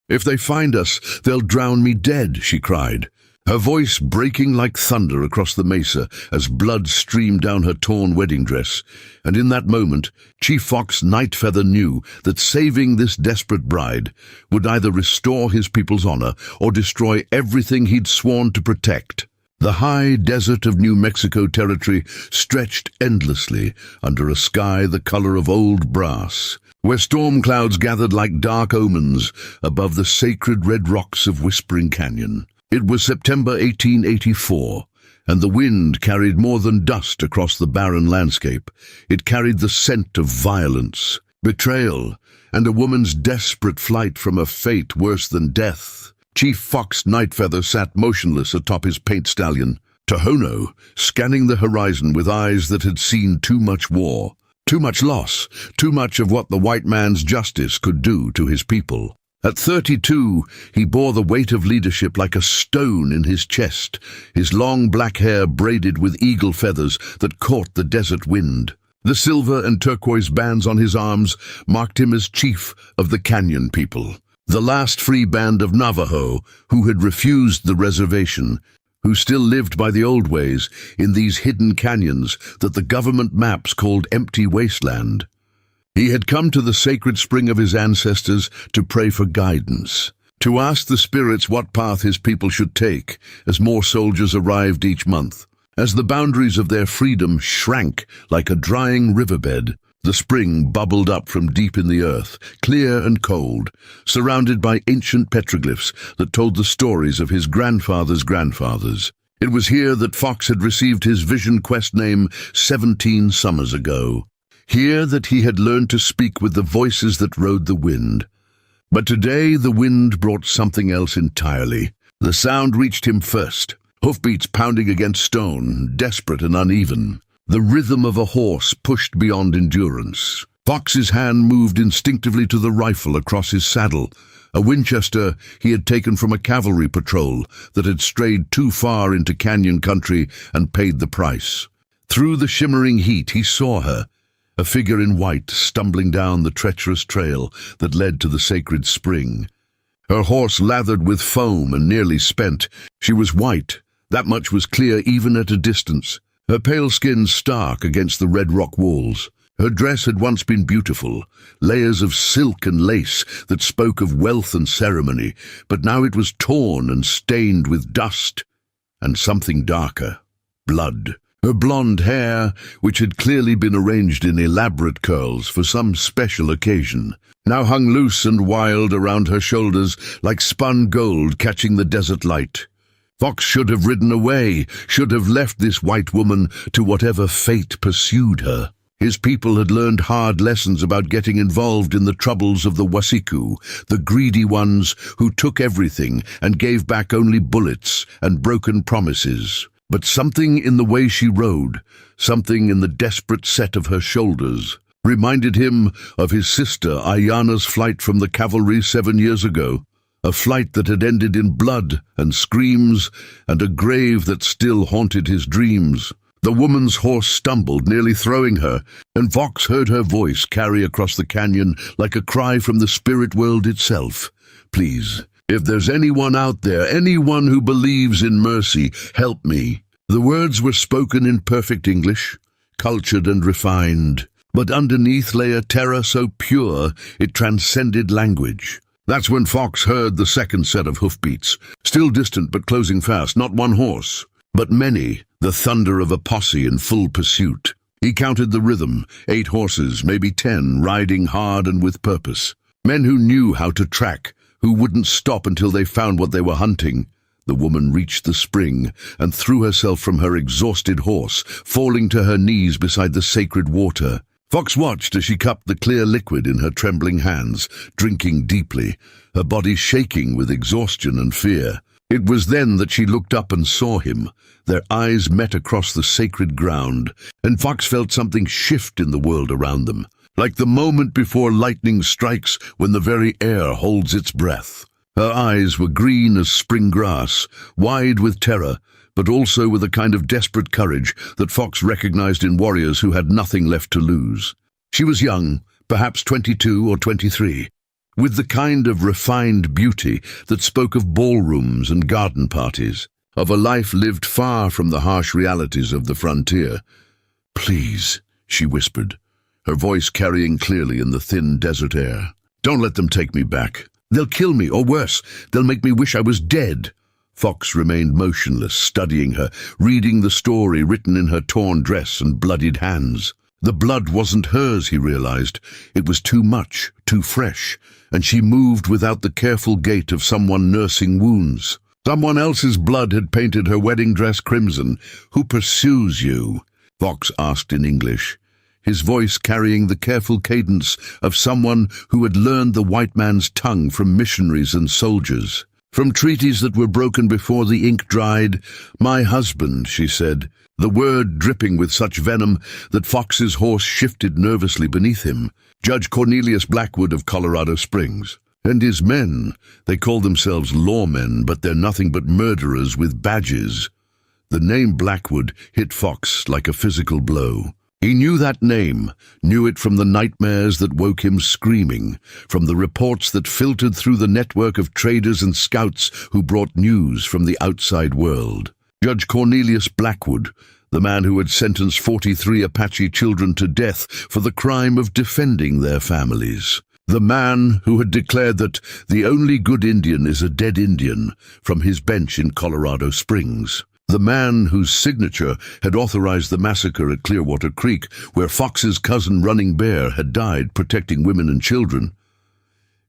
"If they find us, they'll drown me dead," she cried, her voice breaking like thunder across the mesa as blood streamed down her torn wedding dress. And in that moment, Chief Fox Nightfeather knew that saving this desperate bride would either restore his people's honor or destroy everything he'd sworn to protect. The high desert of New Mexico territory stretched endlessly under a sky the color of old brass, where storm clouds gathered like dark omens above the sacred red rocks of Whispering Canyon. It was September 1884, and the wind carried more than dust across the barren landscape. It carried the scent of violence, betrayal, and a woman's desperate flight from a fate worse than death. Chief Fox Nightfeather sat motionless atop his paint stallion, Tohono, scanning the horizon with eyes that had seen too much war, too much loss, too much of what the white man's justice could do to his people. At 32, he bore the weight of leadership like a stone in his chest, his long black hair braided with eagle feathers that caught the desert wind. The silver and turquoise bands on his arms marked him as chief of the Canyon people, the last free band of Navajo who had refused the reservation, who still lived by the old ways in these hidden canyons that the government maps called empty wasteland. He had come to the sacred spring of his ancestors to pray for guidance, to ask the spirits what path his people should take as more soldiers arrived each month. As the boundaries of their freedom shrank like a drying riverbed, the spring bubbled up from deep in the earth, clear and cold, surrounded by ancient petroglyphs that told the stories of his grandfather's grandfathers. It was here that Fox had received his Vision Quest name 17 summers ago. Here that he had learned to speak with the voices that rode the wind. But today the wind brought something else entirely. The sound reached him first, hoofbeats pounding against stone, desperate and uneven. The rhythm of a horse pushed beyond endurance. Fox's hand moved instinctively to the rifle across his saddle, a Winchester he had taken from a cavalry patrol that had strayed too far into canyon country and paid the price. Through the shimmering heat he saw her, a figure in white stumbling down the treacherous trail that led to the sacred spring. Her horse lathered with foam and nearly spent. She was white, that much was clear even at a distance, her pale skin stark against the red rock walls. Her dress had once been beautiful, layers of silk and lace that spoke of wealth and ceremony, but now it was torn and stained with dust and something darker, blood. Her blonde hair, which had clearly been arranged in elaborate curls for some special occasion, now hung loose and wild around her shoulders like spun gold catching the desert light. Fox should have ridden away, should have left this white woman to whatever fate pursued her. His people had learned hard lessons about getting involved in the troubles of the Wasiku, the greedy ones who took everything and gave back only bullets and broken promises. But something in the way she rode, something in the desperate set of her shoulders, reminded him of his sister Ayana's flight from the cavalry 7 years ago, a flight that had ended in blood and screams and a grave that still haunted his dreams. The woman's horse stumbled, nearly throwing her, and Fox heard her voice carry across the canyon like a cry from the spirit world itself. "Please, if there's anyone out there, anyone who believes in mercy, help me." The words were spoken in perfect English, cultured and refined, but underneath lay a terror so pure it transcended language. That's when Fox heard the second set of hoofbeats, still distant but closing fast, not one horse, but many, the thunder of a posse in full pursuit. He counted the rhythm, 8 horses, maybe 10, riding hard and with purpose. Men who knew how to track, who wouldn't stop until they found what they were hunting. The woman reached the spring and threw herself from her exhausted horse, falling to her knees beside the sacred water. Fox watched as she cupped the clear liquid in her trembling hands, drinking deeply, her body shaking with exhaustion and fear. It was then that she looked up and saw him. Their eyes met across the sacred ground, and Fox felt something shift in the world around them, like the moment before lightning strikes when the very air holds its breath. Her eyes were green as spring grass, wide with terror, but also with a kind of desperate courage that Fox recognized in warriors who had nothing left to lose. She was young, perhaps 22 or 23, with the kind of refined beauty that spoke of ballrooms and garden parties, of a life lived far from the harsh realities of the frontier. "Please," she whispered, her voice carrying clearly in the thin desert air. "Don't let them take me back. They'll kill me, or worse, they'll make me wish I was dead." Fox remained motionless, studying her, reading the story written in her torn dress and bloodied hands. The blood wasn't hers, he realized. It was too much, too fresh, and she moved without the careful gait of someone nursing wounds. Someone else's blood had painted her wedding dress crimson. "Who pursues you?" Fox asked in English, his voice carrying the careful cadence of someone who had learned the white man's tongue from missionaries and soldiers, from treaties that were broken before the ink dried. "My husband," she said, the word dripping with such venom that Fox's horse shifted nervously beneath him. "Judge Cornelius Blackwood of Colorado Springs. And his men, they call themselves lawmen, but they're nothing but murderers with badges." The name Blackwood hit Fox like a physical blow. He knew that name, knew it from the nightmares that woke him screaming, from the reports that filtered through the network of traders and scouts who brought news from the outside world. Judge Cornelius Blackwood, the man who had sentenced 43 Apache children to death for the crime of defending their families. The man who had declared that the only good Indian is a dead Indian from his bench in Colorado Springs. The man whose signature had authorized the massacre at Clearwater Creek, where Fox's cousin Running Bear had died protecting women and children.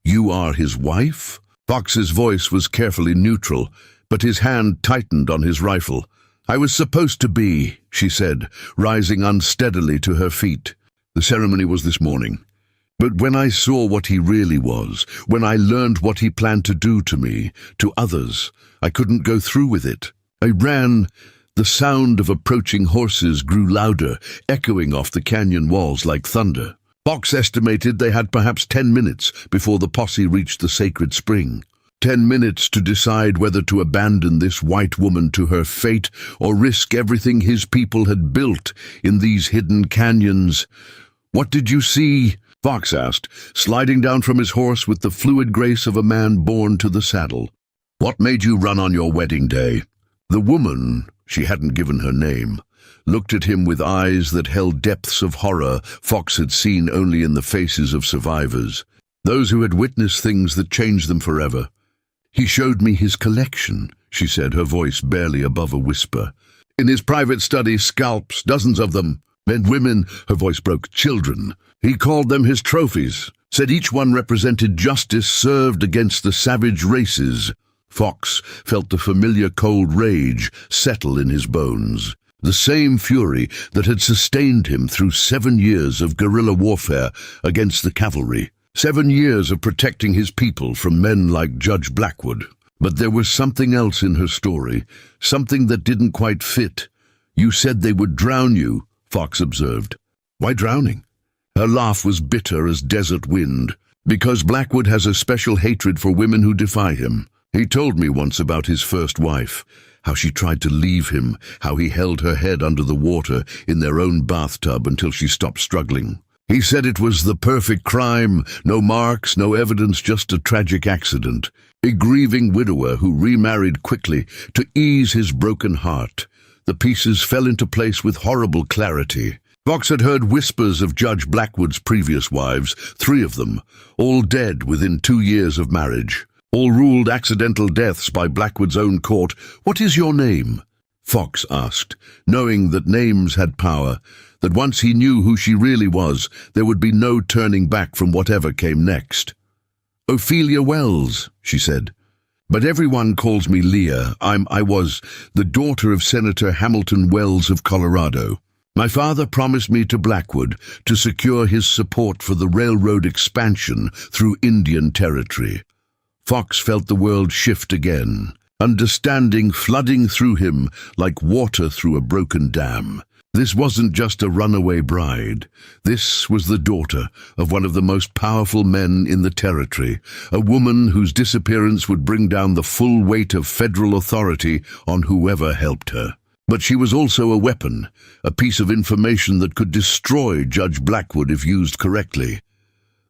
"You are his wife?" Fox's voice was carefully neutral, but his hand tightened on his rifle. "I was supposed to be," she said, rising unsteadily to her feet. "The ceremony was this morning. But when I saw what he really was, when I learned what he planned to do to me, to others, I couldn't go through with it. I ran. The sound of approaching horses grew louder, echoing off the canyon walls like thunder. Fox estimated they had perhaps 10 minutes before the posse reached the sacred spring. 10 minutes to decide whether to abandon this white woman to her fate or risk everything his people had built in these hidden canyons. "What did you see?" Fox asked, sliding down from his horse with the fluid grace of a man born to the saddle. "What made you run on your wedding day?" The woman, she hadn't given her name, looked at him with eyes that held depths of horror Fox had seen only in the faces of survivors, those who had witnessed things that changed them forever. "He showed me his collection," she said, her voice barely above a whisper. "In his private study, scalps, dozens of them. Men, women," her voice broke, "children. He called them his trophies, said each one represented justice served against the savage races." Fox felt the familiar cold rage settle in his bones, the same fury that had sustained him through 7 years of guerrilla warfare against the cavalry, 7 years of protecting his people from men like Judge Blackwood. But there was something else in her story, something that didn't quite fit. "You said they would drown you," Fox observed. "Why drowning?" Her laugh was bitter as desert wind. "Because Blackwood has a special hatred for women who defy him. He told me once about his first wife, how she tried to leave him, how he held her head under the water in their own bathtub until she stopped struggling. He said it was the perfect crime, no marks, no evidence, just a tragic accident. A grieving widower who remarried quickly to ease his broken heart. The pieces fell into place with horrible clarity. Fox had heard whispers of Judge Blackwood's previous wives, 3 of them, all dead within 2 years of marriage. All ruled accidental deaths by Blackwood's own court. "What is your name?" Fox asked, knowing that names had power, that once he knew who she really was, there would be no turning back from whatever came next. "Ophelia Wells," she said. "But everyone calls me Leah. I was the daughter of Senator Hamilton Wells of Colorado. My father promised me to Blackwood to secure his support for the railroad expansion through Indian territory." Fox felt the world shift again, understanding flooding through him like water through a broken dam. This wasn't just a runaway bride. This was the daughter of one of the most powerful men in the territory, a woman whose disappearance would bring down the full weight of federal authority on whoever helped her. But she was also a weapon, a piece of information that could destroy Judge Blackwood if used correctly.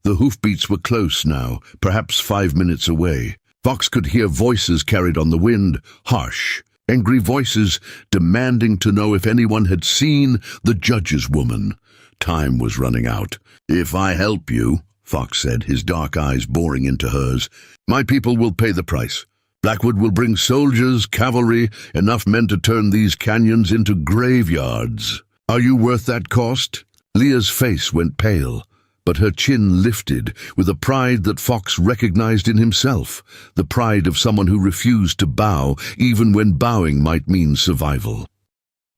The hoofbeats were close now, perhaps 5 minutes away. Fox could hear voices carried on the wind, harsh, angry voices demanding to know if anyone had seen the judge's woman. Time was running out. "If I help you," Fox said, his dark eyes boring into hers, "my people will pay the price. Blackwood will bring soldiers, cavalry, enough men to turn these canyons into graveyards. Are you worth that cost?" Leah's face went pale, but her chin lifted with a pride that Fox recognized in himself, the pride of someone who refused to bow, even when bowing might mean survival.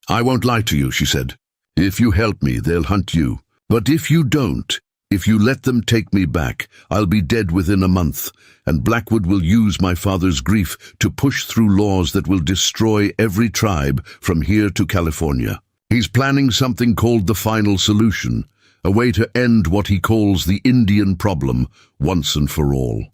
"I won't lie to you," she said. "If you help me, they'll hunt you. But if you don't, if you let them take me back, I'll be dead within a month, and Blackwood will use my father's grief to push through laws that will destroy every tribe from here to California. He's planning something called the final solution, a way to end what he calls the Indian problem once and for all."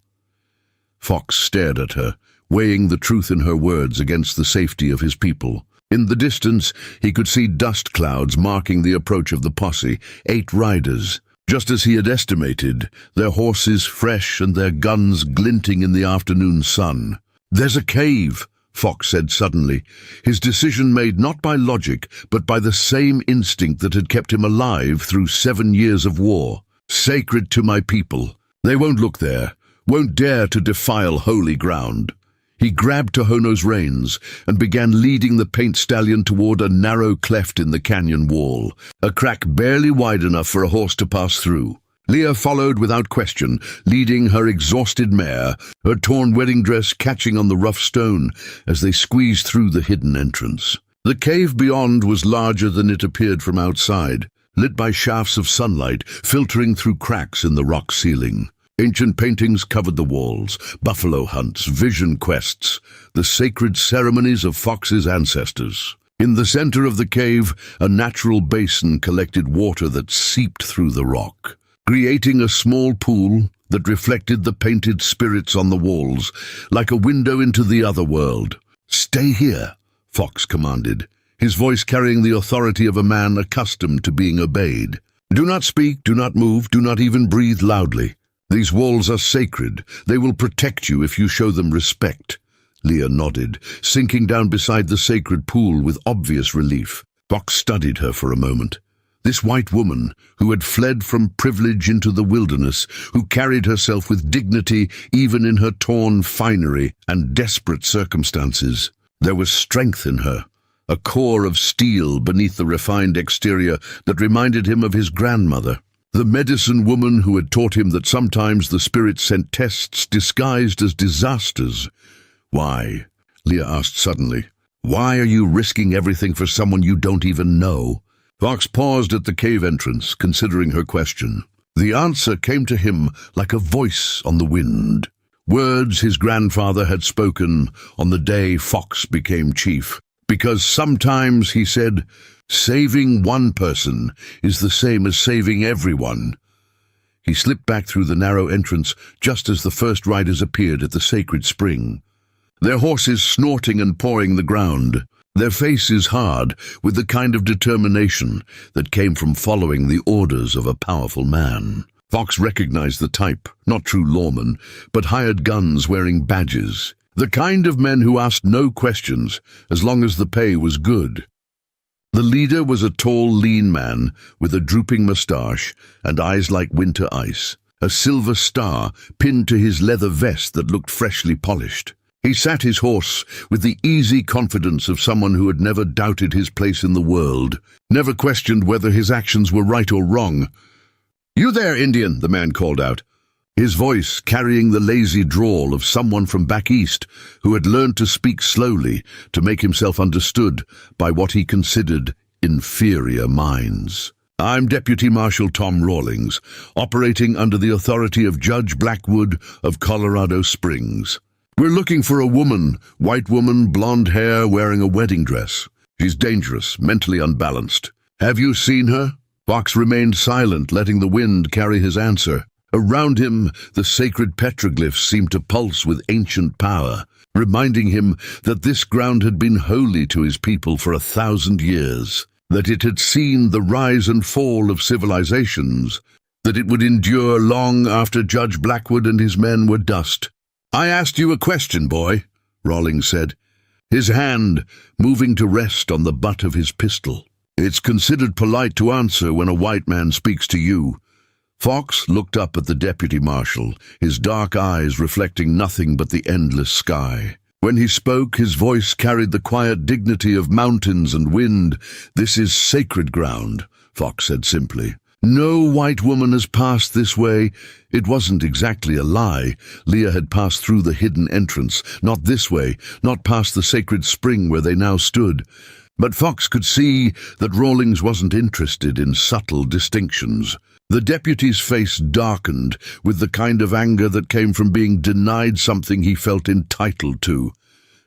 Fox stared at her, weighing the truth in her words against the safety of his people. In the distance, he could see dust clouds marking the approach of the posse, 8 riders. Just as he had estimated, their horses fresh and their guns glinting in the afternoon sun. "There's a cave," Fox said suddenly, his decision made not by logic, but by the same instinct that had kept him alive through 7 years of war. "Sacred to my people. They won't look there, won't dare to defile holy ground." He grabbed Tohono's reins and began leading the paint stallion toward a narrow cleft in the canyon wall, a crack barely wide enough for a horse to pass through. Leah followed without question, leading her exhausted mare, her torn wedding dress catching on the rough stone as they squeezed through the hidden entrance. The cave beyond was larger than it appeared from outside, lit by shafts of sunlight filtering through cracks in the rock ceiling. Ancient paintings covered the walls, buffalo hunts, vision quests, the sacred ceremonies of Fox's ancestors. In the center of the cave, a natural basin collected water that seeped through the rock, creating a small pool that reflected the painted spirits on the walls, like a window into the other world. "Stay here," Fox commanded, his voice carrying the authority of a man accustomed to being obeyed. "Do not speak, do not move, do not even breathe loudly. These walls are sacred. They will protect you if you show them respect." Leah nodded, sinking down beside the sacred pool with obvious relief. Fox studied her for a moment. This white woman, who had fled from privilege into the wilderness, who carried herself with dignity even in her torn finery and desperate circumstances. There was strength in her, a core of steel beneath the refined exterior that reminded him of his grandmother. The medicine woman who had taught him that sometimes the spirits sent tests disguised as disasters. "Why?" Leah asked suddenly. "Why are you risking everything for someone you don't even know?" Fox paused at the cave entrance, considering her question. The answer came to him like a voice on the wind. Words his grandfather had spoken on the day Fox became chief. Because sometimes, he said, saving one person is the same as saving everyone. He slipped back through the narrow entrance just as the first riders appeared at the sacred spring, their horses snorting and pawing the ground, their faces hard with the kind of determination that came from following the orders of a powerful man. Fox recognized the type, not true lawmen, but hired guns wearing badges, the kind of men who asked no questions as long as the pay was good. The leader was a tall, lean man with a drooping mustache and eyes like winter ice, a silver star pinned to his leather vest that looked freshly polished. He sat his horse with the easy confidence of someone who had never doubted his place in the world, never questioned whether his actions were right or wrong. "You there, Indian," the man called out, his voice carrying the lazy drawl of someone from back east who had learned to speak slowly to make himself understood by what he considered inferior minds. "I'm Deputy Marshal Tom Rawlings, operating under the authority of Judge Blackwood of Colorado Springs. We're looking for a woman, white woman, blonde hair, wearing a wedding dress. She's dangerous, mentally unbalanced. Have you seen her?" Fox remained silent, letting the wind carry his answer. Around him, the sacred petroglyphs seemed to pulse with ancient power, reminding him that this ground had been holy to his people for 1,000 years, that it had seen the rise and fall of civilizations, that it would endure long after Judge Blackwood and his men were dust. "I asked you a question, boy," Rawlings said, his hand moving to rest on the butt of his pistol. "It's considered polite to answer when a white man speaks to you." Fox looked up at the deputy marshal, his dark eyes reflecting nothing but the endless sky. When he spoke, his voice carried the quiet dignity of mountains and wind. "This is sacred ground," Fox said simply. "No white woman has passed this way." It wasn't exactly a lie. Leah had passed through the hidden entrance, not this way, not past the sacred spring where they now stood. But Fox could see that Rawlings wasn't interested in subtle distinctions. The deputy's face darkened with the kind of anger that came from being denied something he felt entitled to.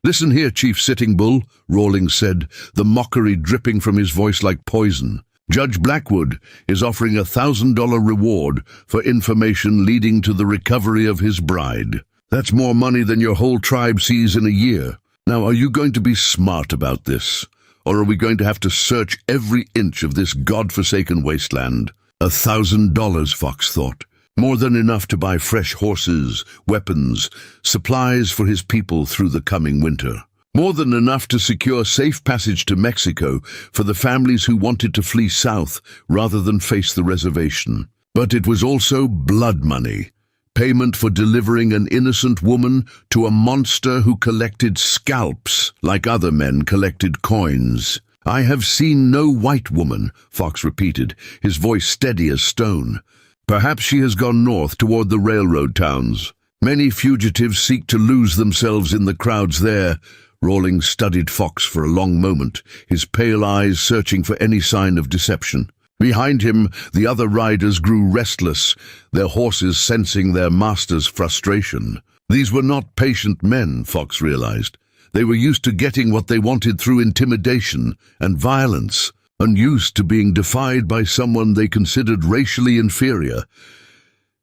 "Listen here, Chief Sitting Bull," Rawlings said, the mockery dripping from his voice like poison. "Judge Blackwood is offering a $1,000 reward for information leading to the recovery of his bride. That's more money than your whole tribe sees in a year. Now, are you going to be smart about this? Or are we going to have to search every inch of this God-forsaken wasteland?" $1,000, Fox thought. More than enough to buy fresh horses, weapons, supplies for his people through the coming winter. More than enough to secure safe passage to Mexico for the families who wanted to flee south rather than face the reservation. But it was also blood money. Payment for delivering an innocent woman to a monster who collected scalps like other men collected coins. "I have seen no white woman," Fox repeated, his voice steady as stone. "Perhaps she has gone north toward the railroad towns. Many fugitives seek to lose themselves in the crowds there." Rawlings studied Fox for a long moment, his pale eyes searching for any sign of deception. Behind him, the other riders grew restless, their horses sensing their master's frustration. These were not patient men, Fox realized. They were used to getting what they wanted through intimidation and violence, unused to being defied by someone they considered racially inferior.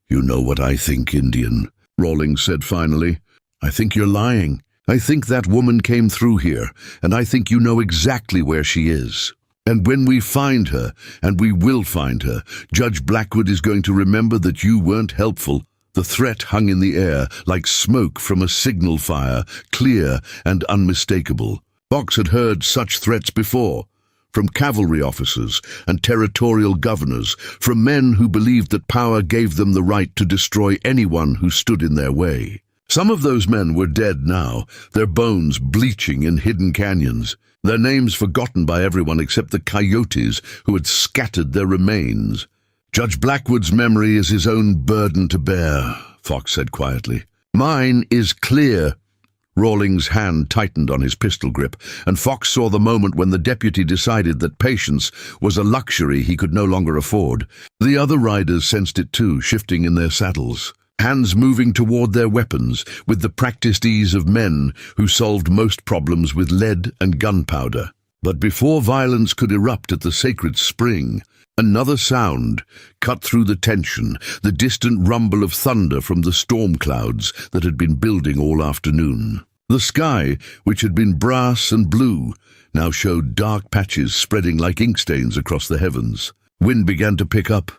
"You know what I think, Indian," Rawlings said finally. "I think you're lying. I think that woman came through here, and I think you know exactly where she is. And when we find her, and we will find her, Judge Blackwood is going to remember that you weren't helpful." The threat hung in the air like smoke from a signal fire, clear and unmistakable. Fox had heard such threats before, from cavalry officers and territorial governors, from men who believed that power gave them the right to destroy anyone who stood in their way. Some of those men were dead now, their bones bleaching in hidden canyons, their names forgotten by everyone except the coyotes who had scattered their remains. "Judge Blackwood's memory is his own burden to bear," Fox said quietly. "Mine is clear." Rawlings' hand tightened on his pistol grip, and Fox saw the moment when the deputy decided that patience was a luxury he could no longer afford. The other riders sensed it too, shifting in their saddles, hands moving toward their weapons with the practiced ease of men who solved most problems with lead and gunpowder. But before violence could erupt at the sacred spring, another sound cut through the tension, the distant rumble of thunder from the storm clouds that had been building all afternoon. The sky, which had been brass and blue, now showed dark patches spreading like ink stains across the heavens. Wind began to pick up,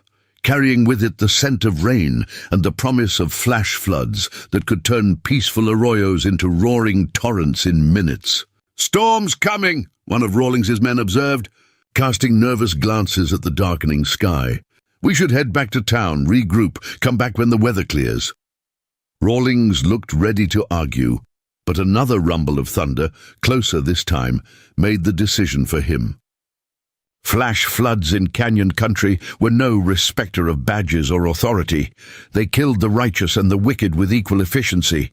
carrying with it the scent of rain and the promise of flash floods that could turn peaceful arroyos into roaring torrents in minutes. "Storm's coming," one of Rawlings's men observed, casting nervous glances at the darkening sky. "We should head back to town, regroup, come back when the weather clears." Rawlings looked ready to argue, but another rumble of thunder, closer this time, made the decision for him. Flash floods in canyon country were no respecter of badges or authority. They killed the righteous and the wicked with equal efficiency.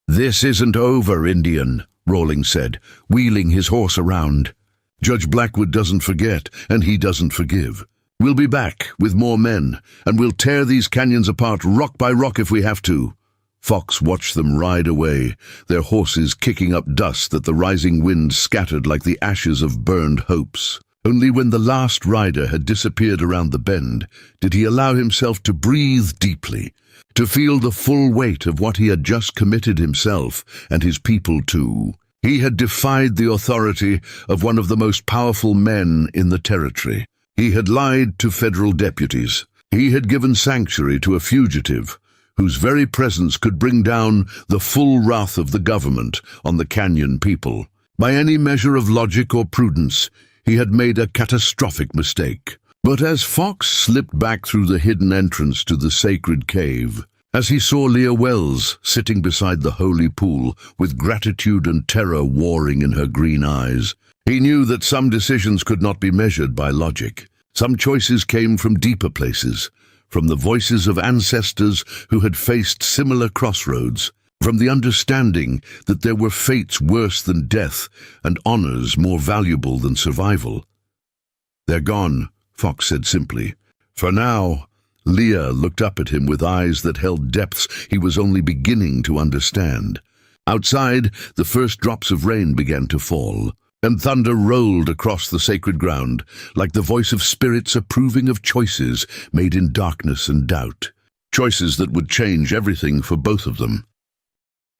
"This isn't over, Indian," Rawlings said, wheeling his horse around. "Judge Blackwood doesn't forget, and he doesn't forgive. We'll be back with more men, and we'll tear these canyons apart rock by rock if we have to." Fox watched them ride away, their horses kicking up dust that the rising wind scattered like the ashes of burned hopes. Only when the last rider had disappeared around the bend did he allow himself to breathe deeply, to feel the full weight of what he had just committed himself and his people to. He had defied the authority of one of the most powerful men in the territory. He had lied to federal deputies. He had given sanctuary to a fugitive whose very presence could bring down the full wrath of the government on the canyon people. By any measure of logic or prudence, he had made a catastrophic mistake. But as Fox slipped back through the hidden entrance to the sacred cave, as he saw Leah Wells sitting beside the holy pool with gratitude and terror warring in her green eyes, he knew that some decisions could not be measured by logic. Some choices came from deeper places, from the voices of ancestors who had faced similar crossroads, from the understanding that there were fates worse than death and honors more valuable than survival. "They're gone," Fox said simply. "For now." Leah looked up at him with eyes that held depths he was only beginning to understand. Outside, the first drops of rain began to fall, and thunder rolled across the sacred ground, like the voice of spirits approving of choices made in darkness and doubt, choices that would change everything for both of them.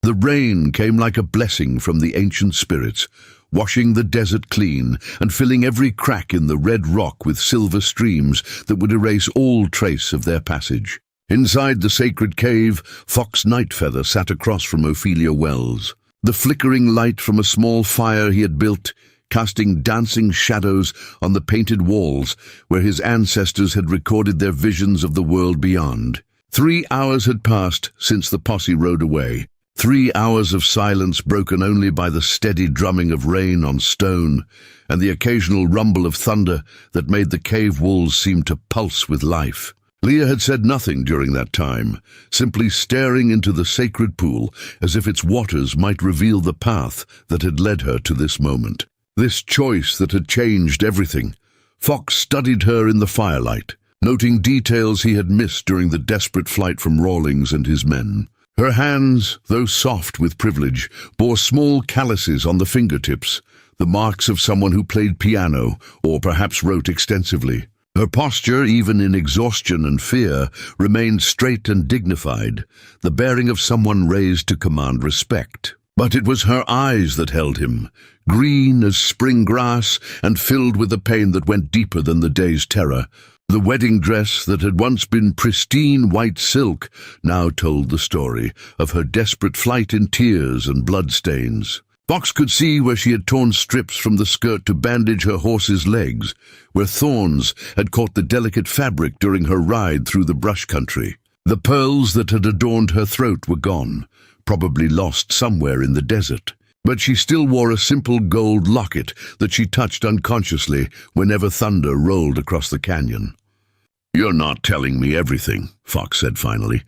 The rain came like a blessing from the ancient spirits, washing the desert clean and filling every crack in the red rock with silver streams that would erase all trace of their passage. Inside the sacred cave, Fox Nightfeather sat across from Ophelia Wells, the flickering light from a small fire he had built, casting dancing shadows on the painted walls where his ancestors had recorded their visions of the world beyond. 3 hours had passed since the posse rode away. 3 hours of silence broken only by the steady drumming of rain on stone and the occasional rumble of thunder that made the cave walls seem to pulse with life. Leah had said nothing during that time, simply staring into the sacred pool as if its waters might reveal the path that had led her to this moment, this choice that had changed everything. Fox studied her in the firelight, noting details he had missed during the desperate flight from Rawlings and his men. Her hands, though soft with privilege, bore small calluses on the fingertips, the marks of someone who played piano or perhaps wrote extensively. Her posture, even in exhaustion and fear, remained straight and dignified, the bearing of someone raised to command respect. But it was her eyes that held him, green as spring grass and filled with a pain that went deeper than the day's terror. The wedding dress that had once been pristine white silk now told the story of her desperate flight in tears and bloodstains. Fox could see where she had torn strips from the skirt to bandage her horse's legs, where thorns had caught the delicate fabric during her ride through the brush country. The pearls that had adorned her throat were gone, probably lost somewhere in the desert. But she still wore a simple gold locket that she touched unconsciously whenever thunder rolled across the canyon. "You're not telling me everything," Fox said finally,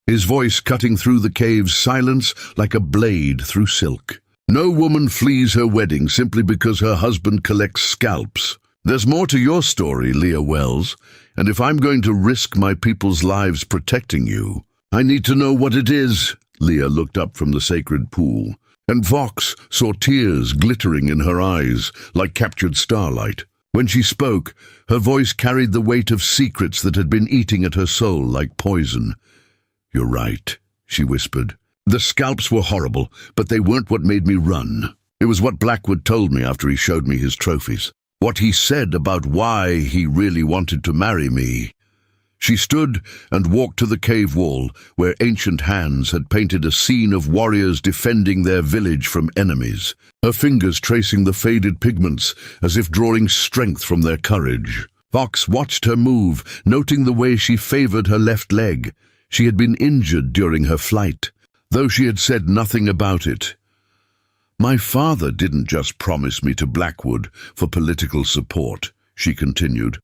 his voice cutting through the cave's silence like a blade through silk. "No woman flees her wedding simply because her husband collects scalps. There's more to your story, Leah Wells, and if I'm going to risk my people's lives protecting you, I need to know what it is." Leah looked up from the sacred pool, and Fox saw tears glittering in her eyes like captured starlight. When she spoke, her voice carried the weight of secrets that had been eating at her soul like poison. "You're right," she whispered. "The scalps were horrible, but they weren't what made me run. It was what Blackwood told me after he showed me his trophies. What he said about why he really wanted to marry me." She stood and walked to the cave wall, where ancient hands had painted a scene of warriors defending their village from enemies, her fingers tracing the faded pigments as if drawing strength from their courage. Fox watched her move, noting the way she favored her left leg. She had been injured during her flight, though she had said nothing about it. "My father didn't just promise me to Blackwood for political support," she continued.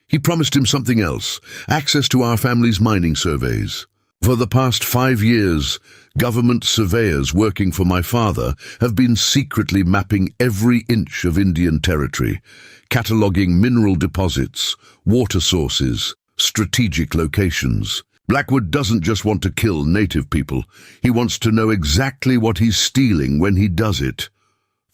"He promised him something else, access to our family's mining surveys. For the past 5 years, government surveyors working for my father have been secretly mapping every inch of Indian territory, cataloging mineral deposits, water sources, strategic locations. Blackwood doesn't just want to kill native people, he wants to know exactly what he's stealing when he does it."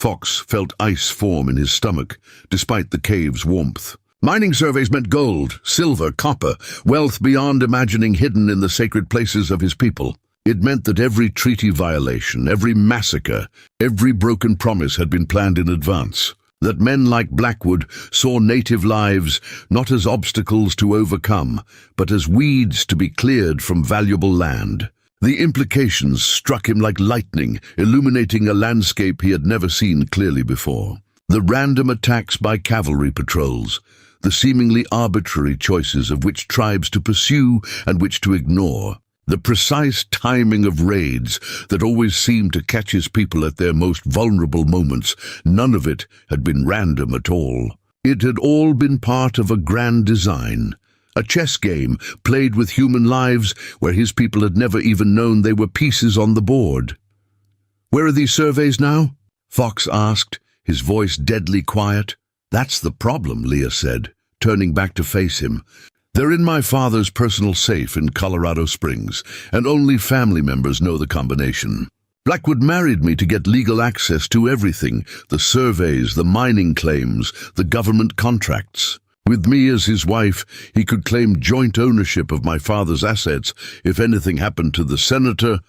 Fox felt ice form in his stomach, despite the cave's warmth. Mining surveys meant gold, silver, copper, wealth beyond imagining hidden in the sacred places of his people. It meant that every treaty violation, every massacre, every broken promise had been planned in advance. that men like Blackwood saw native lives not as obstacles to overcome, but as weeds to be cleared from valuable land. The implications struck him like lightning, illuminating a landscape he had never seen clearly before. The random attacks by cavalry patrols, the seemingly arbitrary choices of which tribes to pursue and which to ignore, the precise timing of raids that always seemed to catch his people at their most vulnerable moments, none of it had been random at all. It had all been part of a grand design. A chess game played with human lives where his people had never even known they were pieces on the board. "Where are these surveys now?" Fox asked, his voice deadly quiet. "That's the problem," Leah said, turning back to face him. "They're in my father's personal safe in Colorado Springs, and only family members know the combination. Blackwood married me to get legal access to everything, the surveys, the mining claims, the government contracts. With me as his wife, he could claim joint ownership of my father's assets if anything happened to the senator."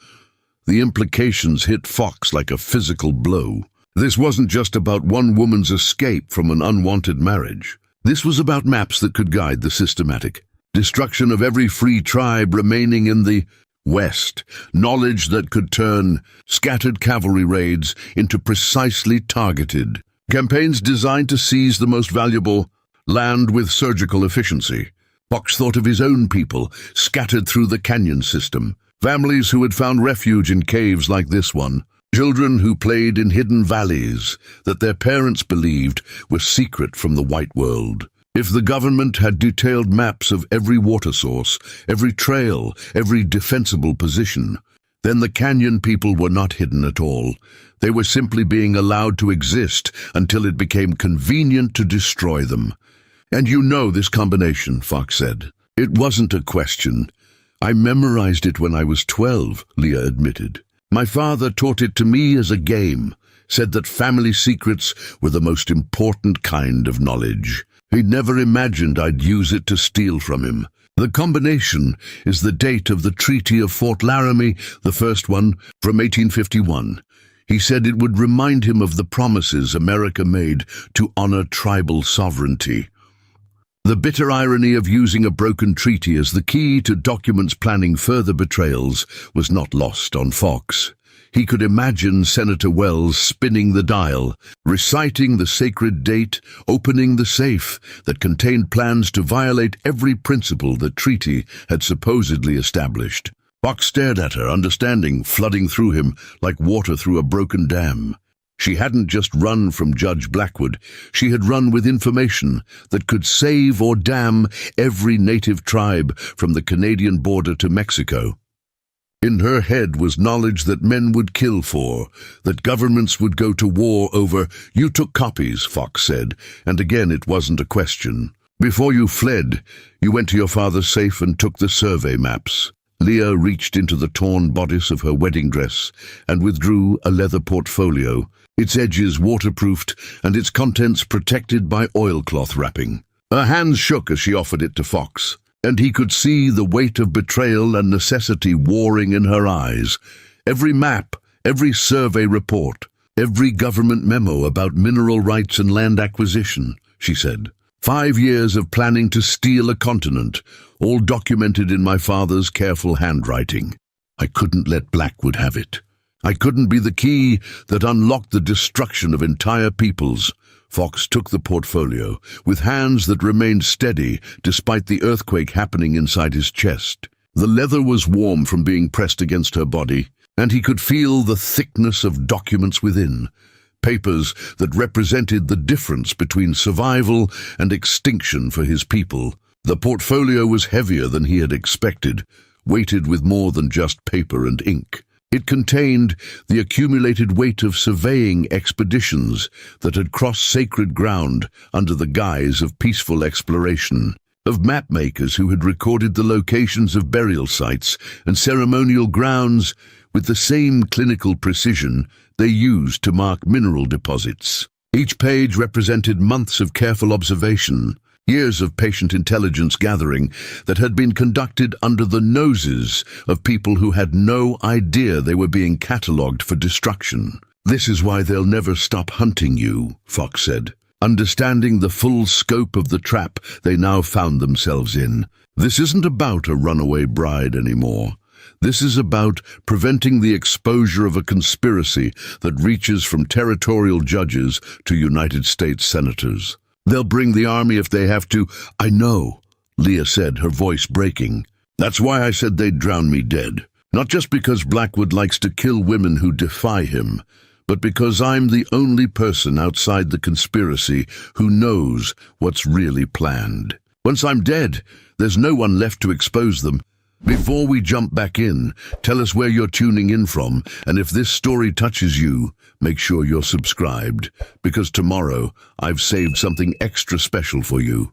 The implications hit Fox like a physical blow. This wasn't just about one woman's escape from an unwanted marriage. This was about maps that could guide the systematic destruction of every free tribe remaining in the West, knowledge that could turn scattered cavalry raids into precisely targeted campaigns designed to seize the most valuable land with surgical efficiency. Fox thought of his own people, scattered through the canyon system, families who had found refuge in caves like this one, children who played in hidden valleys that their parents believed were secret from the white world. If the government had detailed maps of every water source, every trail, every defensible position, then the canyon people were not hidden at all. They were simply being allowed to exist until it became convenient to destroy them. "And you know this combination," Fox said. "It wasn't a question. I memorized it when I was 12, Leah admitted. My father taught it to me as a game, said that family secrets were the most important kind of knowledge. He never imagined I'd use it to steal from him. The combination is the date of the Treaty of Fort Laramie, the first one, from 1851. He said it would remind him of the promises America made to honor tribal sovereignty. The bitter irony of using a broken treaty as the key to documents planning further betrayals was not lost on Fox. He could imagine Senator Wells spinning the dial, reciting the sacred date, opening the safe that contained plans to violate every principle the treaty had supposedly established. Fox stared at her, understanding flooding through him like water through a broken dam. She hadn't just run from Judge Blackwood, she had run with information that could save or damn every native tribe from the Canadian border to Mexico. In her head was knowledge that men would kill for, that governments would go to war over. "You took copies," Fox said, and again it wasn't a question. "Before you fled, you went to your father's safe and took the survey maps." Leah reached into the torn bodice of her wedding dress and withdrew a leather portfolio, its edges waterproofed and its contents protected by oilcloth wrapping. Her hands shook as she offered it to Fox, and he could see the weight of betrayal and necessity warring in her eyes. "Every map, every survey report, every government memo about mineral rights and land acquisition," she said. 5 years of planning to steal a continent, all documented in my father's careful handwriting. I couldn't let Blackwood have it. I couldn't be the key that unlocked the destruction of entire peoples. Fox took the portfolio, with hands that remained steady despite the earthquake happening inside his chest. The leather was warm from being pressed against her body, and he could feel the thickness of documents within. Papers that represented the difference between survival and extinction for his people. The portfolio was heavier than he had expected, weighted with more than just paper and ink. It contained the accumulated weight of surveying expeditions that had crossed sacred ground under the guise of peaceful exploration, of mapmakers who had recorded the locations of burial sites and ceremonial grounds with the same clinical precision they used to mark mineral deposits. Each page represented months of careful observation, years of patient intelligence gathering that had been conducted under the noses of people who had no idea they were being catalogued for destruction. "This is why they'll never stop hunting you," Fox said. understanding the full scope of the trap they now found themselves in. This isn't about a runaway bride anymore. This is about preventing the exposure of a conspiracy that reaches from territorial judges to United States senators. They'll bring the army if they have to. I know, Leah said, her voice breaking. That's why I said they'd drown me dead. Not just because Blackwood likes to kill women who defy him, but because I'm the only person outside the conspiracy who knows what's really planned. Once I'm dead, there's no one left to expose them. Before we jump back in, tell us where you're tuning in from, and if this story touches you, make sure you're subscribed, because tomorrow I've saved something extra special for you.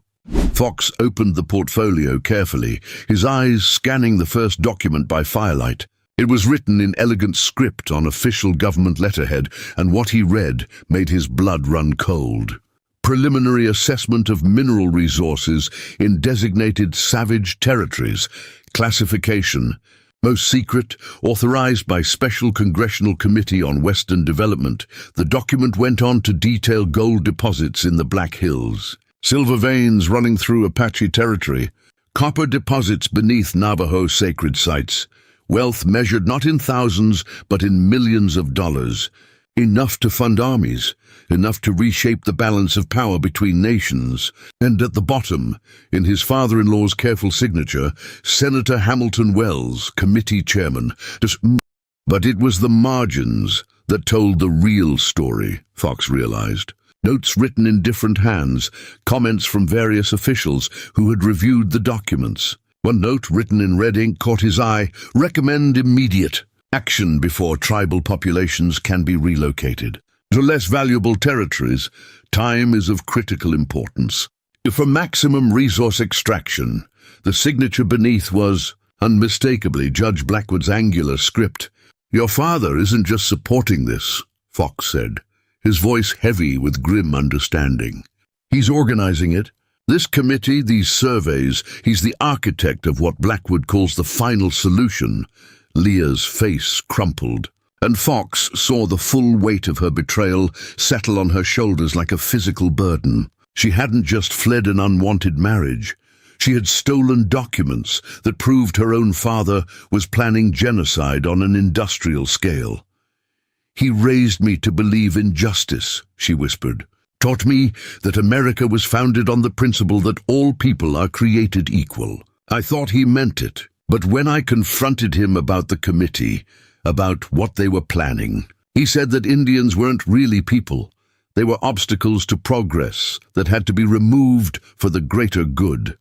Fox opened the portfolio carefully, his eyes scanning the first document by firelight. It was written in elegant script on official government letterhead, and what he read made his blood run cold. Preliminary assessment of mineral resources in designated savage territories. Classification: most secret, authorized by Special Congressional Committee on Western Development. The document went on to detail gold deposits in the Black Hills, silver veins running through Apache territory, copper deposits beneath Navajo sacred sites, wealth measured not in thousands but in millions of dollars, enough to fund armies, enough to reshape the balance of power between nations. And at the bottom, in his father-in-law's careful signature, Senator Hamilton Wells, committee chairman. But it was the margins that told the real story, Fox realized. Notes written in different hands, comments from various officials who had reviewed the documents. One note written in red ink caught his eye: recommend immediate action before tribal populations can be relocated to less valuable territories. Time is of critical importance. For maximum resource extraction, the signature beneath was, unmistakably, Judge Blackwood's angular script. Your father isn't just supporting this, Fox said, his voice heavy with grim understanding. He's organizing it. This committee, these surveys, he's the architect of what Blackwood calls the final solution. Leah's face crumpled, and Fox saw the full weight of her betrayal settle on her shoulders like a physical burden. She hadn't just fled an unwanted marriage. She had stolen documents that proved her own father was planning genocide on an industrial scale. He raised me to believe in justice, she whispered. Taught me that America was founded on the principle that all people are created equal. I thought he meant it. But when I confronted him about the committee, about what they were planning, he said that Indians weren't really people. They were obstacles to progress that had to be removed for the greater good.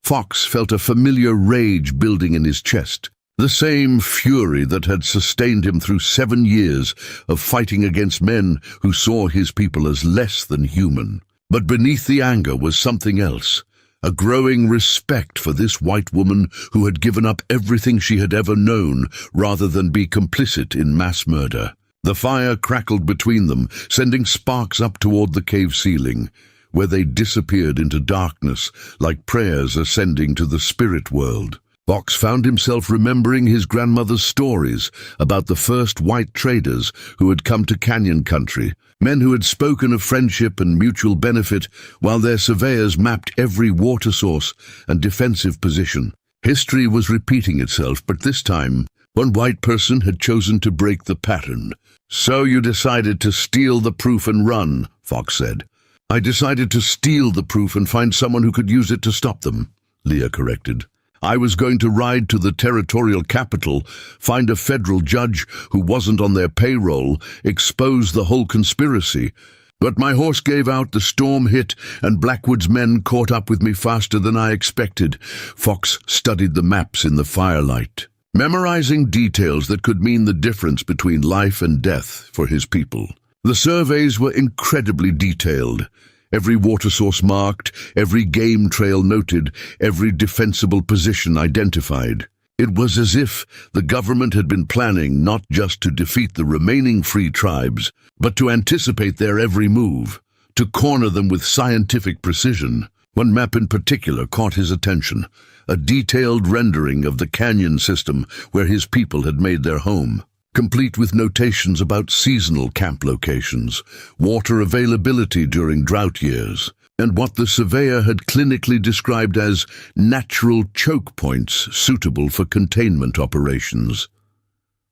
Fox felt a familiar rage building in his chest, the same fury that had sustained him through 7 years of fighting against men who saw his people as less than human. But beneath the anger was something else. A growing respect for this white woman who had given up everything she had ever known rather than be complicit in mass murder. The fire crackled between them, sending sparks up toward the cave ceiling, where they disappeared into darkness like prayers ascending to the spirit world. Fox found himself remembering his grandmother's stories about the first white traders who had come to Canyon Country, men who had spoken of friendship and mutual benefit while their surveyors mapped every water source and defensive position. History was repeating itself, but this time, one white person had chosen to break the pattern. So you decided to steal the proof and run, Fox said. I decided to steal the proof and find someone who could use it to stop them, Leah corrected. I was going to ride to the territorial capital, find a federal judge who wasn't on their payroll, expose the whole conspiracy. But my horse gave out, the storm hit, and Blackwood's men caught up with me faster than I expected. Fox studied the maps in the firelight, memorizing details that could mean the difference between life and death for his people. The surveys were incredibly detailed. Every water source marked, every game trail noted, every defensible position identified. It was as if the government had been planning not just to defeat the remaining free tribes, but to anticipate their every move, to corner them with scientific precision. One map in particular caught his attention, a detailed rendering of the canyon system where his people had made their home. complete with notations about seasonal camp locations, water availability during drought years, and what the surveyor had clinically described as natural choke points suitable for containment operations.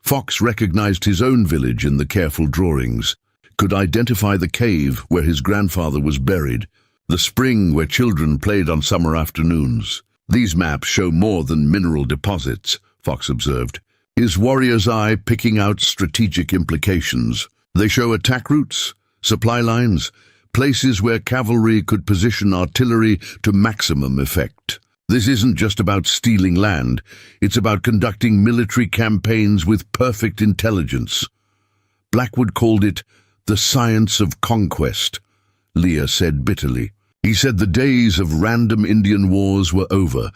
Fox recognized his own village in the careful drawings, could identify the cave where his grandfather was buried, the spring where children played on summer afternoons. "These maps show more than mineral deposits," Fox observed, his warrior's eye picking out strategic implications. "They show attack routes, supply lines, places where cavalry could position artillery to maximum effect. This isn't just about stealing land, it's about conducting military campaigns with perfect intelligence." Blackwood called it the science of conquest, Leah said bitterly. He said the days of random Indian wars were over,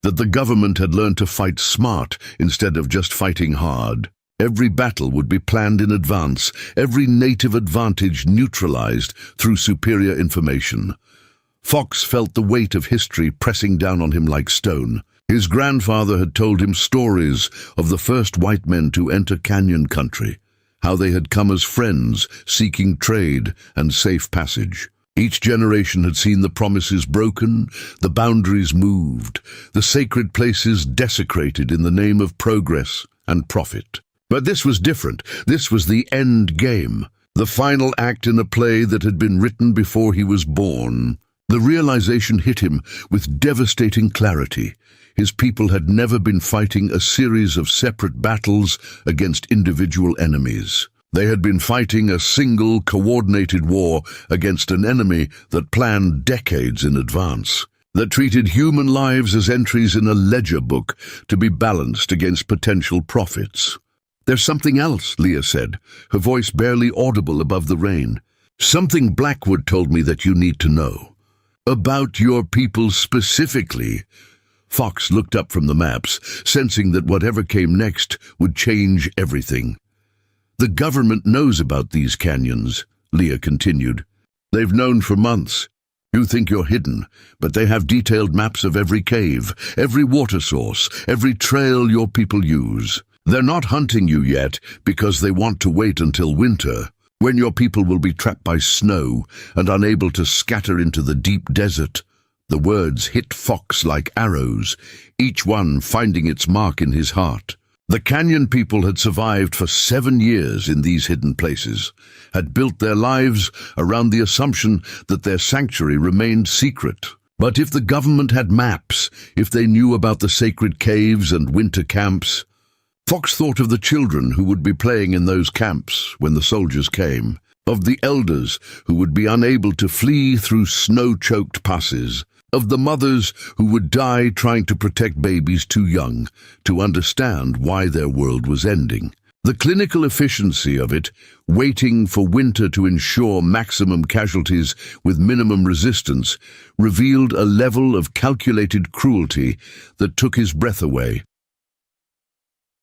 that the government had learned to fight smart instead of just fighting hard. Every battle would be planned in advance, every native advantage neutralized through superior information. Fox felt the weight of history pressing down on him like stone. His grandfather had told him stories of the first white men to enter canyon country, how they had come as friends, seeking trade and safe passage. Each generation had seen the promises broken, the boundaries moved, the sacred places desecrated in the name of progress and profit. But this was different. This was the end game, the final act in a play that had been written before he was born. The realization hit him with devastating clarity. His people had never been fighting a series of separate battles against individual enemies. They had been fighting a single, coordinated war against an enemy that planned decades in advance, that treated human lives as entries in a ledger book to be balanced against potential profits. "There's something else," Leah said, her voice barely audible above the rain. "Something Blackwood told me that you need to know. About your people specifically." Fox looked up from the maps, sensing that whatever came next would change everything. "The government knows about these canyons," Leah continued. "They've known for months. You think you're hidden, but they have detailed maps of every cave, every water source, every trail your people use. They're not hunting you yet because they want to wait until winter, when your people will be trapped by snow and unable to scatter into the deep desert." The words hit Fox like arrows, each one finding its mark in his heart. The canyon people had survived for 7 years in these hidden places, had built their lives around the assumption that their sanctuary remained secret. But if the government had maps, if they knew about the sacred caves and winter camps, Fox thought of the children who would be playing in those camps when the soldiers came, of the elders who would be unable to flee through snow-choked passes, of the mothers who would die trying to protect babies too young to understand why their world was ending. The clinical efficiency of it, waiting for winter to ensure maximum casualties with minimum resistance, revealed a level of calculated cruelty that took his breath away.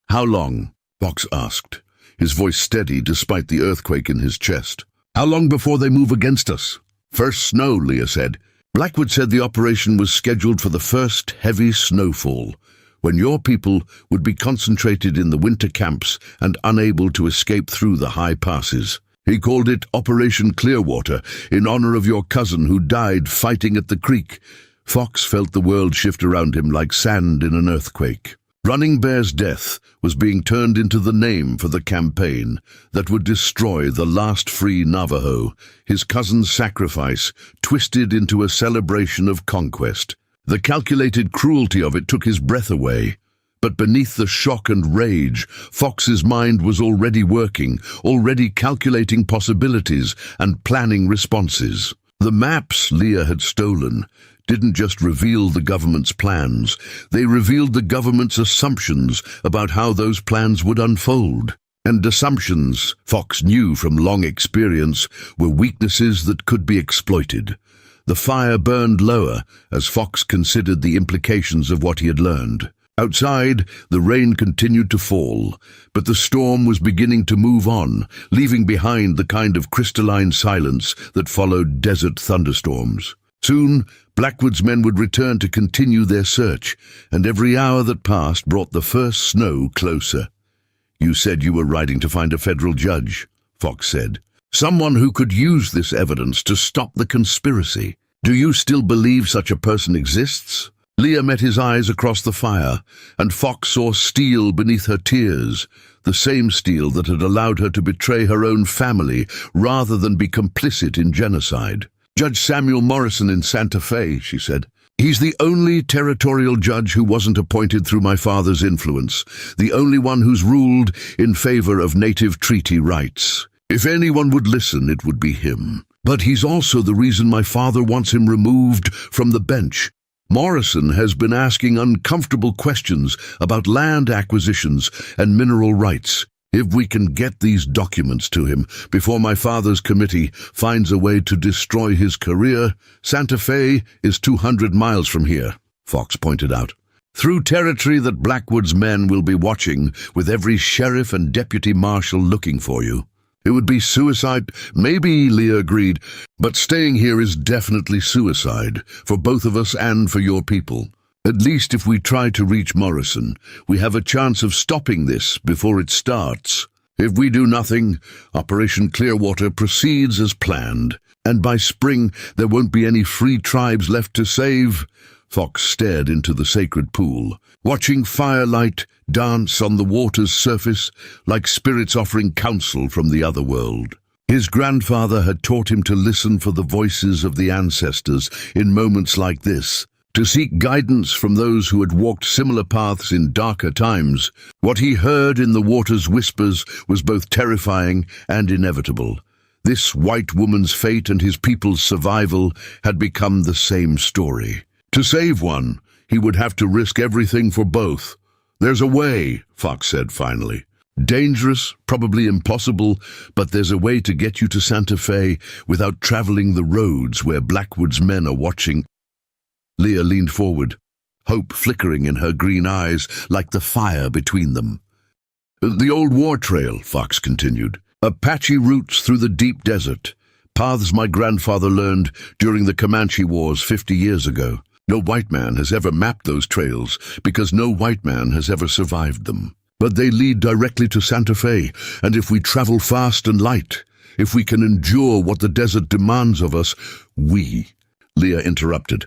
"How long?" Fox asked, his voice steady despite the earthquake in his chest. "How long before they move against us?" "First snow," Leah said. Blackwood said the operation was scheduled for the first heavy snowfall, when your people would be concentrated in the winter camps and unable to escape through the high passes. He called it Operation Clearwater, in honor of your cousin who died fighting at the creek. Fox felt the world shift around him like sand in an earthquake. Running Bear's death was being turned into the name for the campaign that would destroy the last free Navajo, his cousin's sacrifice twisted into a celebration of conquest. The calculated cruelty of it took his breath away. But beneath the shock and rage, Fox's mind was already working, already calculating possibilities and planning responses. The maps Leah had stolen didn't just reveal the government's plans, they revealed the government's assumptions about how those plans would unfold. And assumptions, Fox knew from long experience, were weaknesses that could be exploited. The fire burned lower as Fox considered the implications of what he had learned. Outside, the rain continued to fall, but the storm was beginning to move on, leaving behind the kind of crystalline silence that followed desert thunderstorms. Soon, Blackwood's men would return to continue their search, and every hour that passed brought the first snow closer. You said you were riding to find a federal judge, Fox said. Someone who could use this evidence to stop the conspiracy. Do you still believe such a person exists? Leah met his eyes across the fire, and Fox saw steel beneath her tears, the same steel that had allowed her to betray her own family rather than be complicit in genocide. Judge Samuel Morrison in Santa Fe, she said. He's the only territorial judge who wasn't appointed through my father's influence, the only one who's ruled in favor of native treaty rights. If anyone would listen, it would be him. But he's also the reason my father wants him removed from the bench. Morrison has been asking uncomfortable questions about land acquisitions and mineral rights. If we can get these documents to him before my father's committee finds a way to destroy his career, Santa Fe is 200 miles from here, Fox pointed out. Through territory that Blackwood's men will be watching, with every sheriff and deputy marshal looking for you. It would be suicide, maybe, Leah agreed, but staying here is definitely suicide, for both of us and for your people. At least if we try to reach Morrison, we have a chance of stopping this before it starts. If we do nothing, Operation Clearwater proceeds as planned, and by spring there won't be any free tribes left to save. Fox stared into the sacred pool, watching firelight dance on the water's surface like spirits offering counsel from the other world. His grandfather had taught him to listen for the voices of the ancestors in moments like this, to seek guidance from those who had walked similar paths in darker times. What he heard in the water's whispers was both terrifying and inevitable. This white woman's fate and his people's survival had become the same story. To save one, he would have to risk everything for both. There's a way, Fox said finally. Dangerous, probably impossible, but there's a way to get you to Santa Fe without traveling the roads where Blackwood's men are watching. Leah leaned forward, hope flickering in her green eyes like the fire between them. The old war trail, Fox continued. Apache routes through the deep desert. Paths my grandfather learned during the Comanche Wars 50 years ago. No white man has ever mapped those trails because no white man has ever survived them. But they lead directly to Santa Fe, and if we travel fast and light, if we can endure what the desert demands of us, Leah interrupted.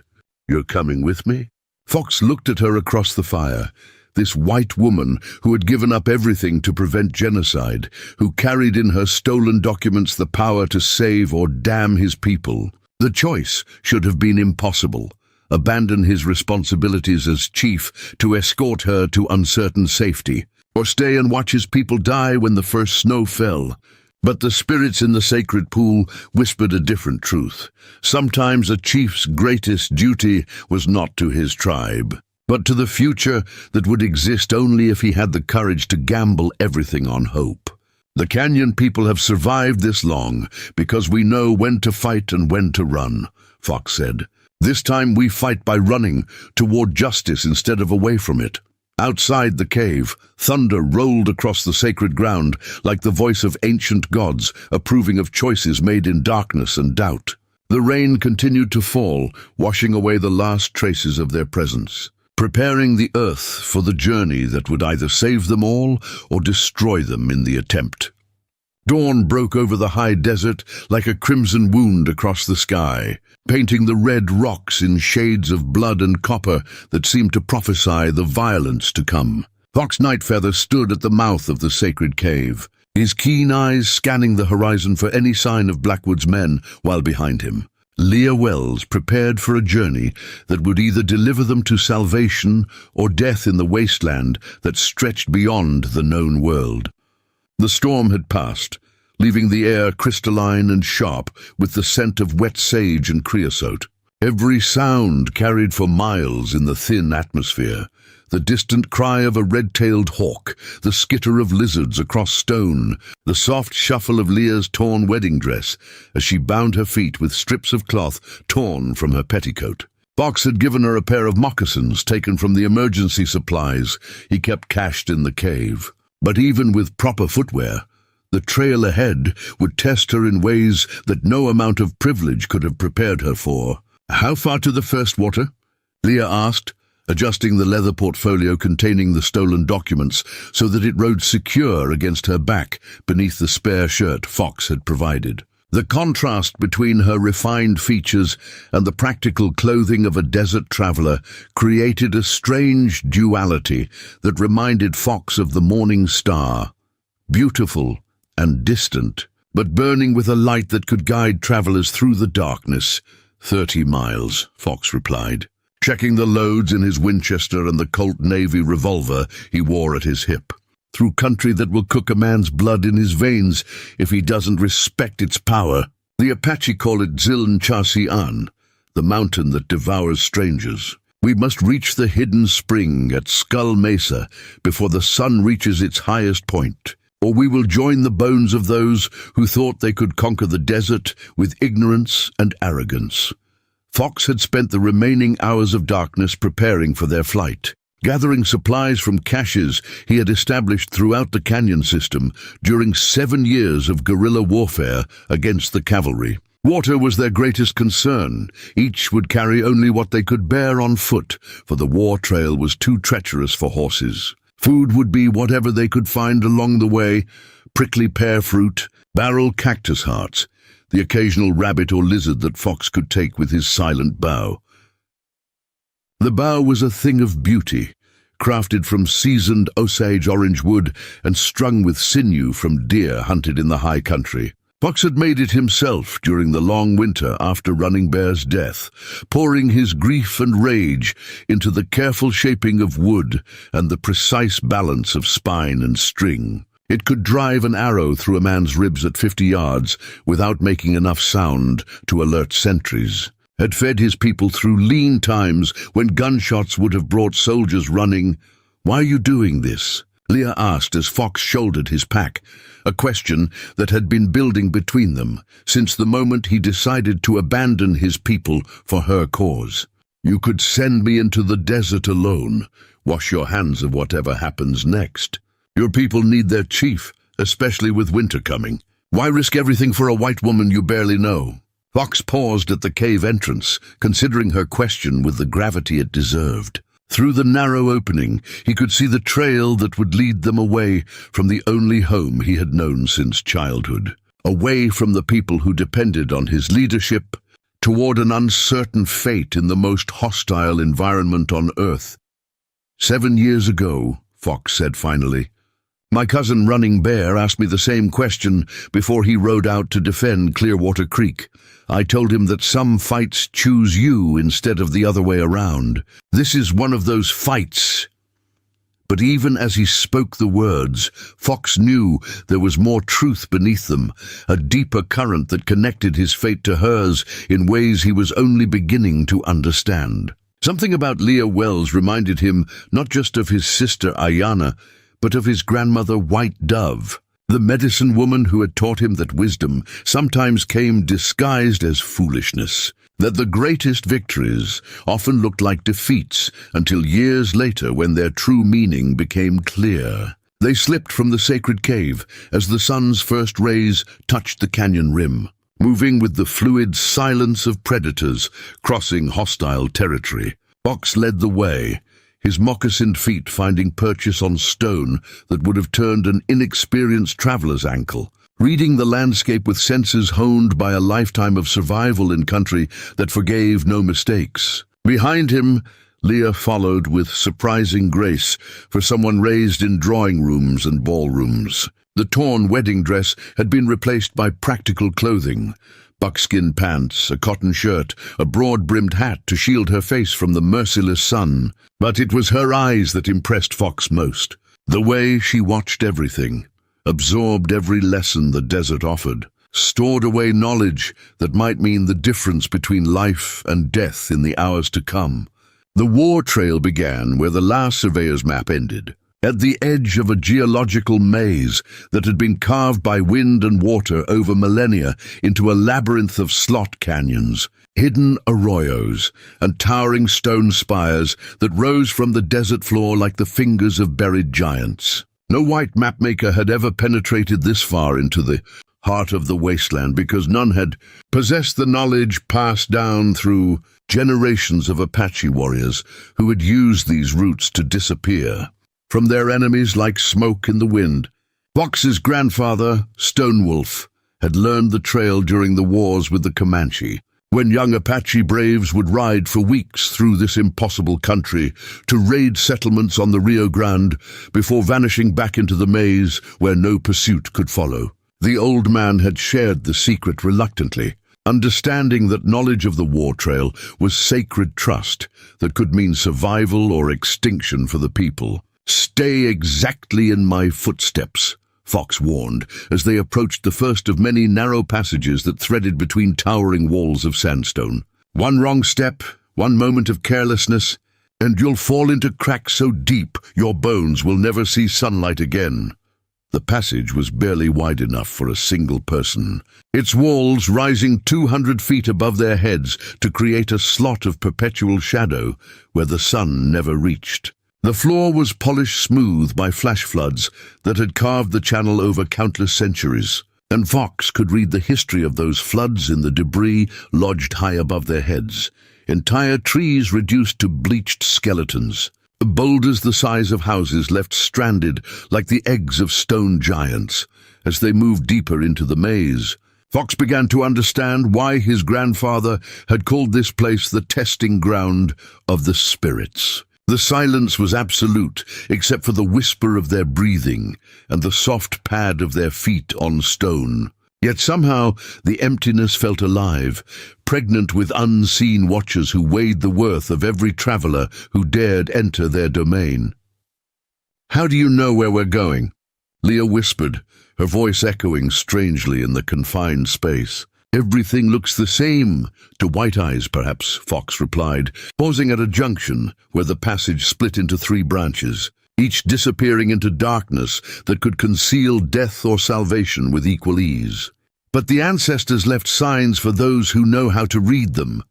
You're coming with me? Fox looked at her across the fire. This white woman who had given up everything to prevent genocide, who carried in her stolen documents the power to save or damn his people. The choice should have been impossible. Abandon his responsibilities as chief to escort her to uncertain safety, or stay and watch his people die when the first snow fell. But the spirits in the sacred pool whispered a different truth. Sometimes a chief's greatest duty was not to his tribe, but to the future that would exist only if he had the courage to gamble everything on hope. The Canyon people have survived this long because we know when to fight and when to run, Fox said. This time we fight by running toward justice instead of away from it. Outside the cave, thunder rolled across the sacred ground like the voice of ancient gods approving of choices made in darkness and doubt. The rain continued to fall, washing away the last traces of their presence, preparing the earth for the journey that would either save them all or destroy them in the attempt. Dawn broke over the high desert like a crimson wound across the sky, painting the red rocks in shades of blood and copper that seemed to prophesy the violence to come. Fox Nightfeather stood at the mouth of the sacred cave, his keen eyes scanning the horizon for any sign of Blackwood's men while behind him. Leah Wells prepared for a journey that would either deliver them to salvation or death in the wasteland that stretched beyond the known world. The storm had passed, leaving the air crystalline and sharp with the scent of wet sage and creosote. Every sound carried for miles in the thin atmosphere. The distant cry of a red-tailed hawk, the skitter of lizards across stone, the soft shuffle of Leah's torn wedding dress as she bound her feet with strips of cloth torn from her petticoat. Fox had given her a pair of moccasins taken from the emergency supplies he kept cached in the cave. But even with proper footwear, the trail ahead would test her in ways that no amount of privilege could have prepared her for. How far to the first water? Leah asked, adjusting the leather portfolio containing the stolen documents so that it rode secure against her back beneath the spare shirt Fox had provided. The contrast between her refined features and the practical clothing of a desert traveler created a strange duality that reminded Fox of the morning star, beautiful and distant, but burning with a light that could guide travelers through the darkness. 30 miles, Fox replied, checking the loads in his Winchester and the Colt Navy revolver he wore at his hip. Through country that will cook a man's blood in his veins if he doesn't respect its power. The Apache call it Ziln Chasian, the mountain that devours strangers. We must reach the hidden spring at Skull Mesa before the sun reaches its highest point, or we will join the bones of those who thought they could conquer the desert with ignorance and arrogance. Fox had spent the remaining hours of darkness preparing for their flight, gathering supplies from caches he had established throughout the canyon system during 7 years of guerrilla warfare against the cavalry. Water was their greatest concern. Each would carry only what they could bear on foot, for the war trail was too treacherous for horses. Food would be whatever they could find along the way: prickly pear fruit, barrel cactus hearts, the occasional rabbit or lizard that Fox could take with his silent bow. The bow was a thing of beauty, crafted from seasoned Osage orange wood and strung with sinew from deer hunted in the high country. Fox had made it himself during the long winter after Running Bear's death, pouring his grief and rage into the careful shaping of wood and the precise balance of spine and string. It could drive an arrow through a man's ribs at 50 yards without making enough sound to alert sentries. Had fed his people through lean times when gunshots would have brought soldiers running. "Why are you doing this?" Leah asked as Fox shouldered his pack, a question that had been building between them since the moment he decided to abandon his people for her cause. "You could send me into the desert alone. Wash your hands of whatever happens next. Your people need their chief, especially with winter coming. Why risk everything for a white woman you barely know?" Fox paused at the cave entrance, considering her question with the gravity it deserved. Through the narrow opening, he could see the trail that would lead them away from the only home he had known since childhood. Away from the people who depended on his leadership, toward an uncertain fate in the most hostile environment on Earth. 7 years ago, Fox said finally, my cousin Running Bear asked me the same question before he rode out to defend Clearwater Creek. I told him that some fights choose you instead of the other way around. This is one of those fights. But even as he spoke the words, Fox knew there was more truth beneath them, a deeper current that connected his fate to hers in ways he was only beginning to understand. Something about Leah Wells reminded him not just of his sister Ayana, but of his grandmother White Dove, the medicine woman who had taught him that wisdom sometimes came disguised as foolishness, that the greatest victories often looked like defeats until years later when their true meaning became clear. They slipped from the sacred cave as the sun's first rays touched the canyon rim, moving with the fluid silence of predators crossing hostile territory. Fox led the way, his moccasined feet finding purchase on stone that would have turned an inexperienced traveler's ankle, reading the landscape with senses honed by a lifetime of survival in country that forgave no mistakes. Behind him, Leah followed with surprising grace for someone raised in drawing rooms and ballrooms. The torn wedding dress had been replaced by practical clothing, buckskin pants, a cotton shirt, a broad-brimmed hat to shield her face from the merciless sun. But it was her eyes that impressed Fox most. The way she watched everything, absorbed every lesson the desert offered, stored away knowledge that might mean the difference between life and death in the hours to come. The war trail began where the last surveyor's map ended, at the edge of a geological maze that had been carved by wind and water over millennia into a labyrinth of slot canyons, hidden arroyos, and towering stone spires that rose from the desert floor like the fingers of buried giants. No white mapmaker had ever penetrated this far into the heart of the wasteland because none had possessed the knowledge passed down through generations of Apache warriors who had used these routes to disappear from their enemies like smoke in the wind. Fox's grandfather, Stonewolf, had learned the trail during the wars with the Comanche, when young Apache braves would ride for weeks through this impossible country to raid settlements on the Rio Grande before vanishing back into the maze where no pursuit could follow. The old man had shared the secret reluctantly, understanding that knowledge of the war trail was sacred trust that could mean survival or extinction for the people. "Stay exactly in my footsteps," Fox warned, as they approached the first of many narrow passages that threaded between towering walls of sandstone. "One wrong step, one moment of carelessness, and you'll fall into cracks so deep your bones will never see sunlight again." The passage was barely wide enough for a single person, its walls rising 200 feet above their heads to create a slot of perpetual shadow where the sun never reached. The floor was polished smooth by flash floods that had carved the channel over countless centuries, and Fox could read the history of those floods in the debris lodged high above their heads. Entire trees reduced to bleached skeletons, boulders the size of houses left stranded like the eggs of stone giants. As they moved deeper into the maze, Fox began to understand why his grandfather had called this place the testing ground of the spirits. The silence was absolute, except for the whisper of their breathing and the soft pad of their feet on stone. Yet somehow the emptiness felt alive, pregnant with unseen watchers who weighed the worth of every traveler who dared enter their domain. "How do you know where we're going?" Leah whispered, her voice echoing strangely in the confined space. "Everything looks the same, to White Eyes perhaps," Fox replied, pausing at a junction where the passage split into 3 branches, each disappearing into darkness that could conceal death or salvation with equal ease. "But the ancestors left signs for those who know how to read them."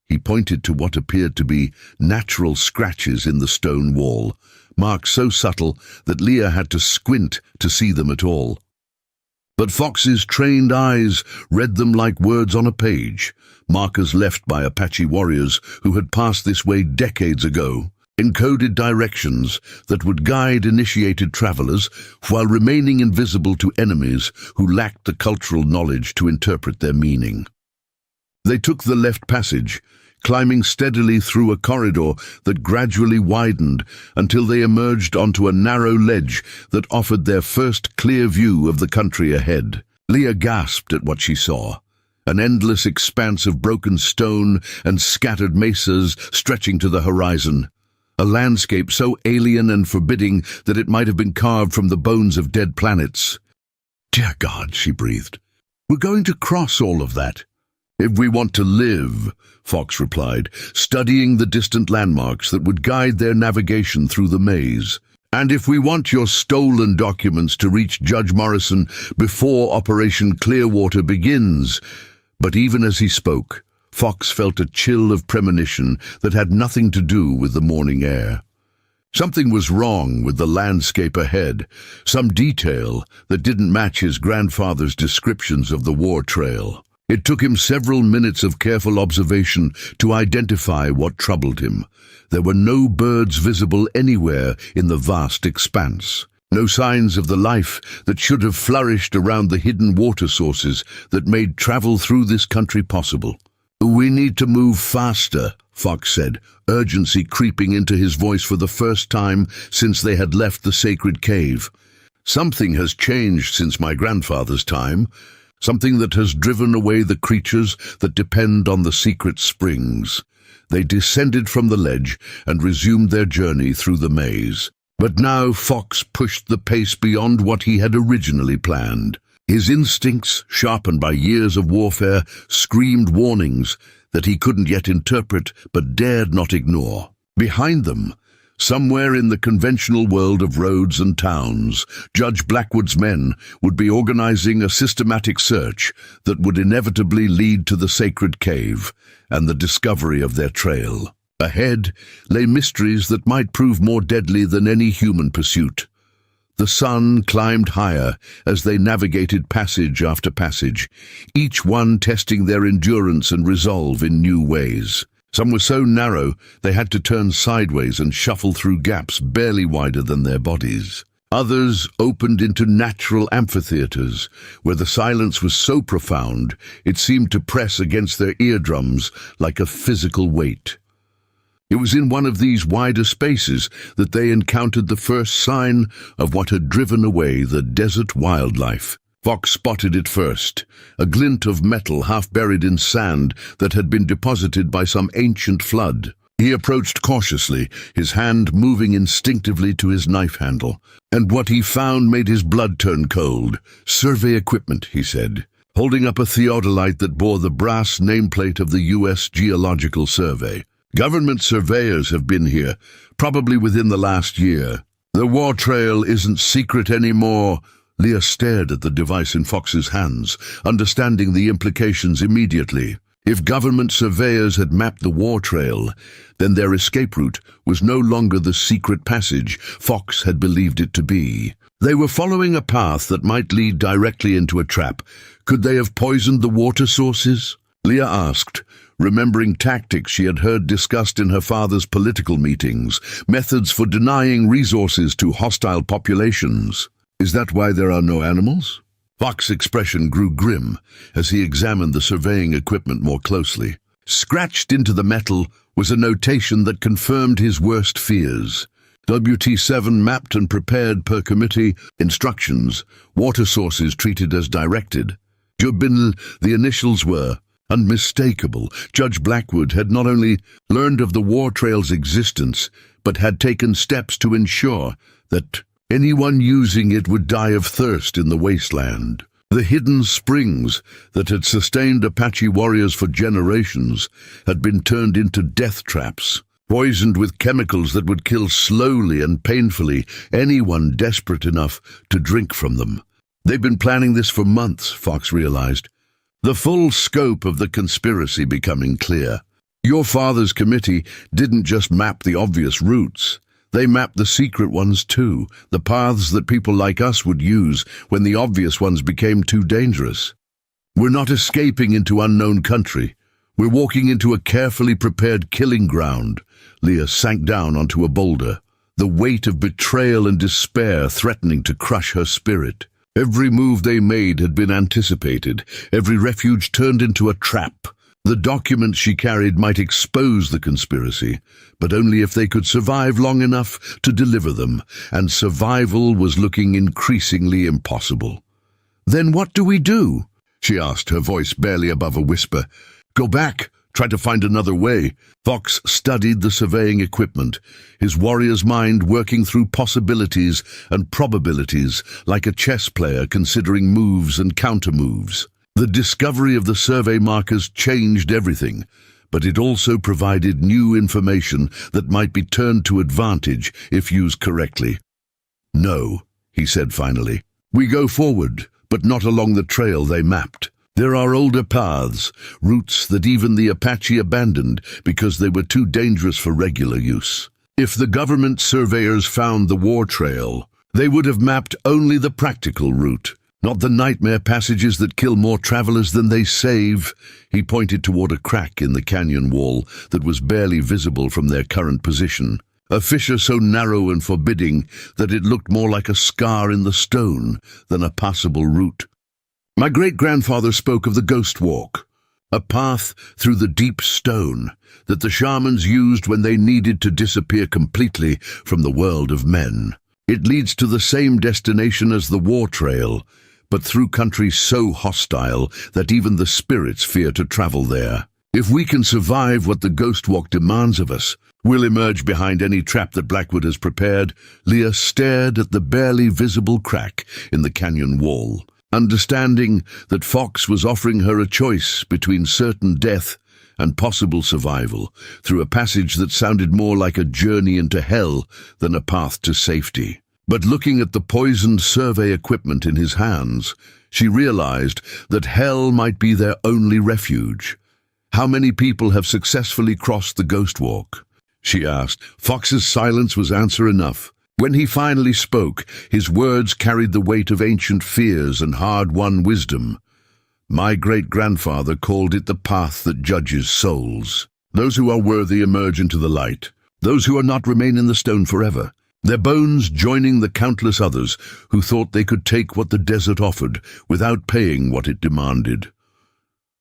He pointed to what appeared to be natural scratches in the stone wall, marks so subtle that Leah had to squint to see them at all. But Fox's trained eyes read them like words on a page, markers left by Apache warriors who had passed this way decades ago, encoded directions that would guide initiated travelers while remaining invisible to enemies who lacked the cultural knowledge to interpret their meaning. They took the left passage, climbing steadily through a corridor that gradually widened until they emerged onto a narrow ledge that offered their first clear view of the country ahead. Leah gasped at what she saw, an endless expanse of broken stone and scattered mesas stretching to the horizon, a landscape so alien and forbidding that it might have been carved from the bones of dead planets. "Dear God," she breathed, "we're going to cross all of that." "If we want to live," Fox replied, studying the distant landmarks that would guide their navigation through the maze. "And if we want your stolen documents to reach Judge Morrison before Operation Clearwater begins." But even as he spoke, Fox felt a chill of premonition that had nothing to do with the morning air. Something was wrong with the landscape ahead, some detail that didn't match his grandfather's descriptions of the war trail. It took him several minutes of careful observation to identify what troubled him. There were no birds visible anywhere in the vast expanse. No signs of the life that should have flourished around the hidden water sources that made travel through this country possible. "We need to move faster," Fox said, urgency creeping into his voice for the first time since they had left the sacred cave. "Something has changed since my grandfather's time. Something that has driven away the creatures that depend on the secret springs." They descended from the ledge and resumed their journey through the maze. But now Fox pushed the pace beyond what he had originally planned. His instincts, sharpened by years of warfare, screamed warnings that he couldn't yet interpret but dared not ignore. Behind them, somewhere in the conventional world of roads and towns, Judge Blackwood's men would be organizing a systematic search that would inevitably lead to the sacred cave and the discovery of their trail. Ahead lay mysteries that might prove more deadly than any human pursuit. The sun climbed higher as they navigated passage after passage, each one testing their endurance and resolve in new ways. Some were so narrow they had to turn sideways and shuffle through gaps barely wider than their bodies. Others opened into natural amphitheaters, where the silence was so profound it seemed to press against their eardrums like a physical weight. It was in one of these wider spaces that they encountered the first sign of what had driven away the desert wildlife. Fox spotted it first, a glint of metal half buried in sand that had been deposited by some ancient flood. He approached cautiously, his hand moving instinctively to his knife handle, and what he found made his blood turn cold. "Survey equipment," he said, holding up a theodolite that bore the brass nameplate of the U.S. Geological Survey. "Government surveyors have been here, probably within the last year. The war trail isn't secret anymore." Leah stared at the device in Fox's hands, understanding the implications immediately. If government surveyors had mapped the war trail, then their escape route was no longer the secret passage Fox had believed it to be. They were following a path that might lead directly into a trap. Could they have poisoned the water sources? Leah asked, remembering tactics she had heard discussed in her father's political meetings, methods for denying resources to hostile populations. "Is that why there are no animals?" Fox's expression grew grim as he examined the surveying equipment more closely. Scratched into the metal was a notation that confirmed his worst fears. WT7 mapped and prepared per committee, instructions, water sources treated as directed. Jubin, the initials were unmistakable. Judge Blackwood had not only learned of the war trail's existence, but had taken steps to ensure that anyone using it would die of thirst in the wasteland. The hidden springs that had sustained Apache warriors for generations had been turned into death traps, poisoned with chemicals that would kill slowly and painfully anyone desperate enough to drink from them. They'd been planning this for months, Fox realized, the full scope of the conspiracy becoming clear. Your father's committee didn't just map the obvious routes. They mapped the secret ones too, the paths that people like us would use when the obvious ones became too dangerous. We're not escaping into unknown country. We're walking into a carefully prepared killing ground. Leah sank down onto a boulder, the weight of betrayal and despair threatening to crush her spirit. Every move they made had been anticipated, every refuge turned into a trap. The documents she carried might expose the conspiracy, but only if they could survive long enough to deliver them, and survival was looking increasingly impossible. "Then what do we do?" she asked, her voice barely above a whisper. "Go back, try to find another way." Fox studied the surveying equipment, his warrior's mind working through possibilities and probabilities like a chess player considering moves and counter-moves. The discovery of the survey markers changed everything, but it also provided new information that might be turned to advantage if used correctly. "No," he said finally. "We go forward, but not along the trail they mapped. There are older paths, routes that even the Apache abandoned because they were too dangerous for regular use. If the government surveyors found the war trail, they would have mapped only the practical route, not the nightmare passages that kill more travelers than they save." He pointed toward a crack in the canyon wall that was barely visible from their current position, a fissure so narrow and forbidding that it looked more like a scar in the stone than a passable route. "My great-grandfather spoke of the Ghost Walk, a path through the deep stone that the shamans used when they needed to disappear completely from the world of men. It leads to the same destination as the war trail, but through country so hostile that even the spirits fear to travel there. If we can survive what the Ghost Walk demands of us, we'll emerge behind any trap that Blackwood has prepared." Leah stared at the barely visible crack in the canyon wall, understanding that Fox was offering her a choice between certain death and possible survival through a passage that sounded more like a journey into hell than a path to safety. But looking at the poisoned survey equipment in his hands, she realized that hell might be their only refuge. "How many people have successfully crossed the Ghost Walk?" she asked. Fox's silence was answer enough. When he finally spoke, his words carried the weight of ancient fears and hard-won wisdom. My great-grandfather called it the path that judges souls. Those who are worthy emerge into the light. Those who are not remain in the stone forever, their bones joining the countless others who thought they could take what the desert offered without paying what it demanded.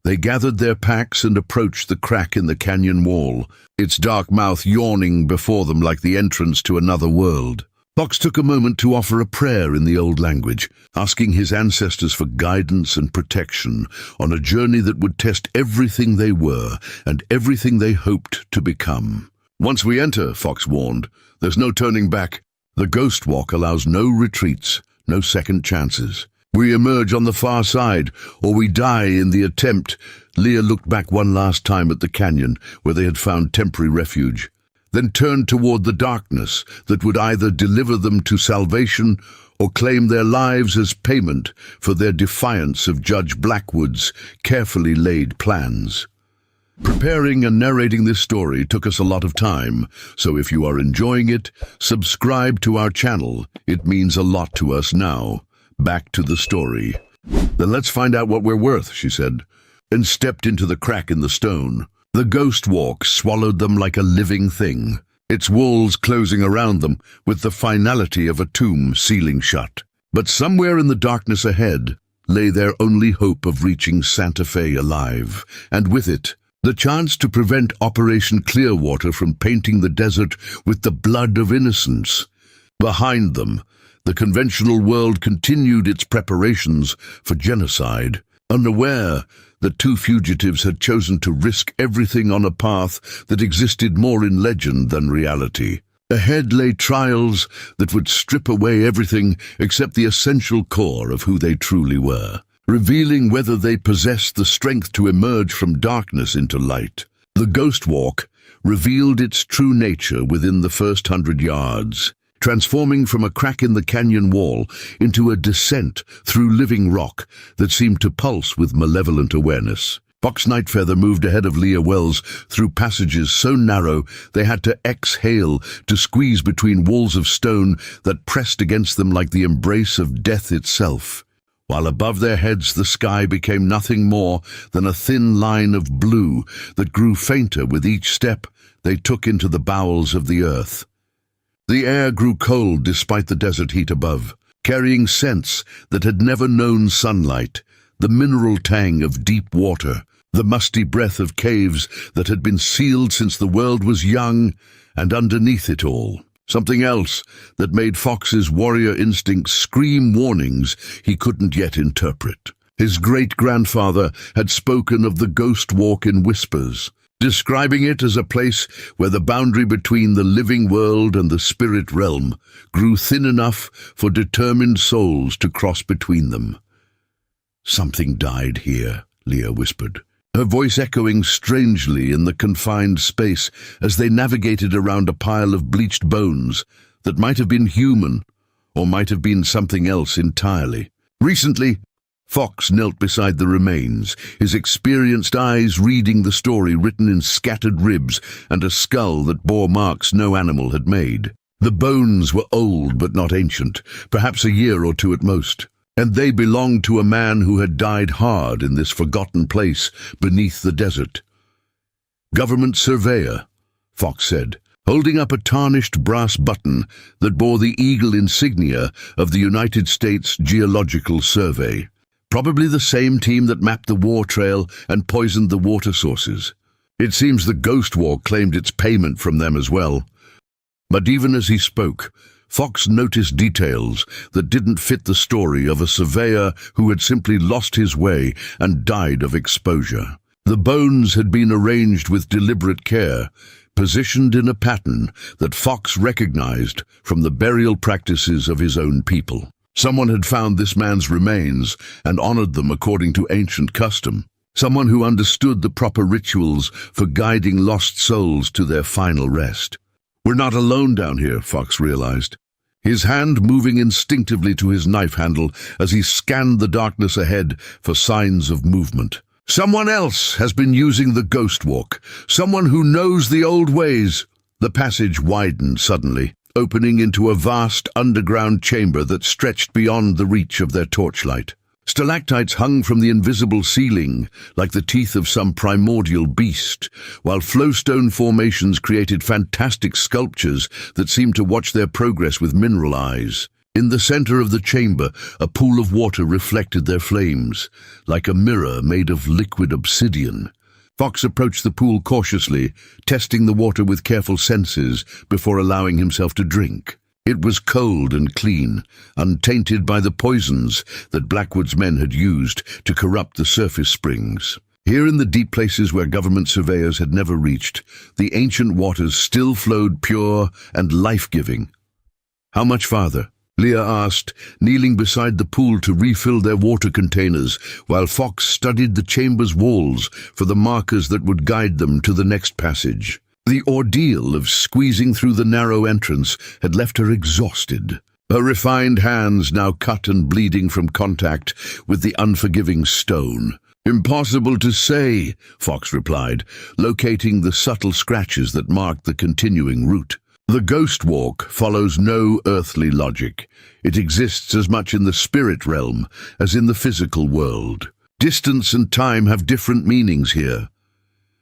They gathered their packs and approached the crack in the canyon wall, its dark mouth yawning before them like the entrance to another world. Fox took a moment to offer a prayer in the old language, asking his ancestors for guidance and protection on a journey that would test everything they were and everything they hoped to become. "Once we enter," Fox warned, "there's no turning back. The Ghost Walk allows no retreats, no second chances. We emerge on the far side, or we die in the attempt." Leah looked back one last time at the canyon, where they had found temporary refuge, then turned toward the darkness that would either deliver them to salvation or claim their lives as payment for their defiance of Judge Blackwood's carefully laid plans. Preparing and narrating this story took us a lot of time, so if you are enjoying it, subscribe to our channel. It means a lot to us now. Back to the story. "Then let's find out what we're worth," she said, and stepped into the crack in the stone. The Ghost Walk swallowed them like a living thing, its walls closing around them with the finality of a tomb sealing shut. But somewhere in the darkness ahead lay their only hope of reaching Santa Fe alive, and with it, the chance to prevent Operation Clearwater from painting the desert with the blood of innocents. Behind them, the conventional world continued its preparations for genocide. Unaware, the two fugitives had chosen to risk everything on a path that existed more in legend than reality. Ahead lay trials that would strip away everything except the essential core of who they truly were, revealing whether they possessed the strength to emerge from darkness into light. The Ghost Walk revealed its true nature within the first 100 yards, transforming from a crack in the canyon wall into a descent through living rock that seemed to pulse with malevolent awareness. Fox Nightfeather moved ahead of Leah Wells through passages so narrow they had to exhale to squeeze between walls of stone that pressed against them like the embrace of death itself. While above their heads the sky became nothing more than a thin line of blue that grew fainter with each step they took into the bowels of the earth. The air grew cold despite the desert heat above, carrying scents that had never known sunlight, the mineral tang of deep water, the musty breath of caves that had been sealed since the world was young, and underneath it all, something else that made Fox's warrior instincts scream warnings he couldn't yet interpret. His great-grandfather had spoken of the Ghost Walk in whispers, describing it as a place where the boundary between the living world and the spirit realm grew thin enough for determined souls to cross between them. "Something died here," Leah whispered, her voice echoing strangely in the confined space as they navigated around a pile of bleached bones that might have been human or might have been something else entirely. Recently, Fox knelt beside the remains, his experienced eyes reading the story written in scattered ribs and a skull that bore marks no animal had made. The bones were old but not ancient, perhaps a year or two at most, and they belonged to a man who had died hard in this forgotten place beneath the desert. "Government surveyor," Fox said, holding up a tarnished brass button that bore the eagle insignia of the United States Geological Survey. Probably the same team that mapped the war trail and poisoned the water sources. It seems the Ghost Walk claimed its payment from them as well. But even as he spoke, Fox noticed details that didn't fit the story of a surveyor who had simply lost his way and died of exposure. The bones had been arranged with deliberate care, positioned in a pattern that Fox recognized from the burial practices of his own people. Someone had found this man's remains and honored them according to ancient custom. Someone who understood the proper rituals for guiding lost souls to their final rest. "We're not alone down here," Fox realized, his hand moving instinctively to his knife handle as he scanned the darkness ahead for signs of movement. "Someone else has been using the Ghost Walk, someone who knows the old ways." The passage widened suddenly, opening into a vast underground chamber that stretched beyond the reach of their torchlight. Stalactites hung from the invisible ceiling like the teeth of some primordial beast, while flowstone formations created fantastic sculptures that seemed to watch their progress with mineral eyes. In the center of the chamber, a pool of water reflected their flames, like a mirror made of liquid obsidian. Fox approached the pool cautiously, testing the water with careful senses before allowing himself to drink. It was cold and clean, untainted by the poisons that Blackwood's men had used to corrupt the surface springs. Here in the deep places where government surveyors had never reached, the ancient waters still flowed pure and life-giving. "How much farther?" Leah asked, kneeling beside the pool to refill their water containers, while Fox studied the chamber's walls for the markers that would guide them to the next passage. The ordeal of squeezing through the narrow entrance had left her exhausted, her refined hands now cut and bleeding from contact with the unforgiving stone. "Impossible to say," Fox replied, locating the subtle scratches that marked the continuing route. "The ghost walk follows no earthly logic. It exists as much in the spirit realm as in the physical world. Distance and time have different meanings here."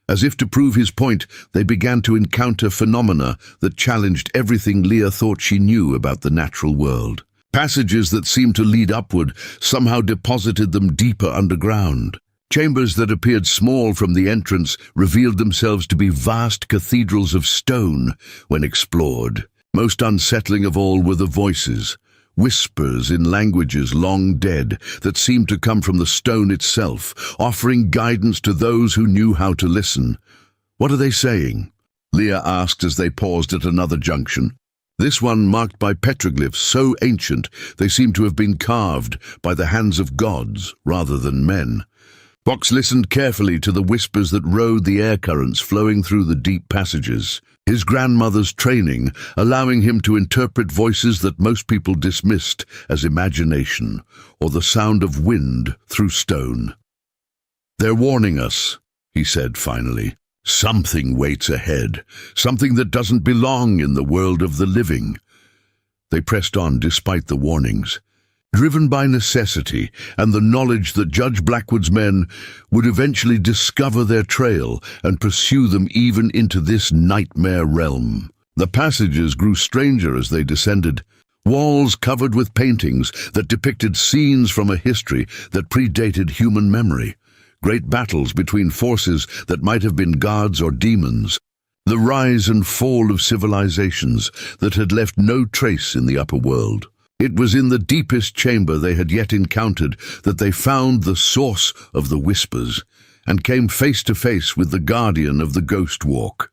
As if to prove his point, they began to encounter phenomena that challenged everything Leah thought she knew about the natural world. Passages that seemed to lead upward somehow deposited them deeper underground. Chambers that appeared small from the entrance revealed themselves to be vast cathedrals of stone when explored. Most unsettling of all were the voices, whispers in languages long dead that seemed to come from the stone itself, offering guidance to those who knew how to listen. "What are they saying?" Leah asked as they paused at another junction. This one marked by petroglyphs so ancient they seemed to have been carved by the hands of gods rather than men. Fox listened carefully to the whispers that rode the air currents flowing through the deep passages, his grandmother's training allowing him to interpret voices that most people dismissed as imagination or the sound of wind through stone. "They're warning us," he said finally. "Something waits ahead, something that doesn't belong in the world of the living." They pressed on despite the warnings, driven by necessity and the knowledge that Judge Blackwood's men would eventually discover their trail and pursue them even into this nightmare realm. The passages grew stranger as they descended, walls covered with paintings that depicted scenes from a history that predated human memory, great battles between forces that might have been gods or demons, the rise and fall of civilizations that had left no trace in the upper world. It was in the deepest chamber they had yet encountered that they found the source of the whispers and came face to face with the guardian of the ghost walk.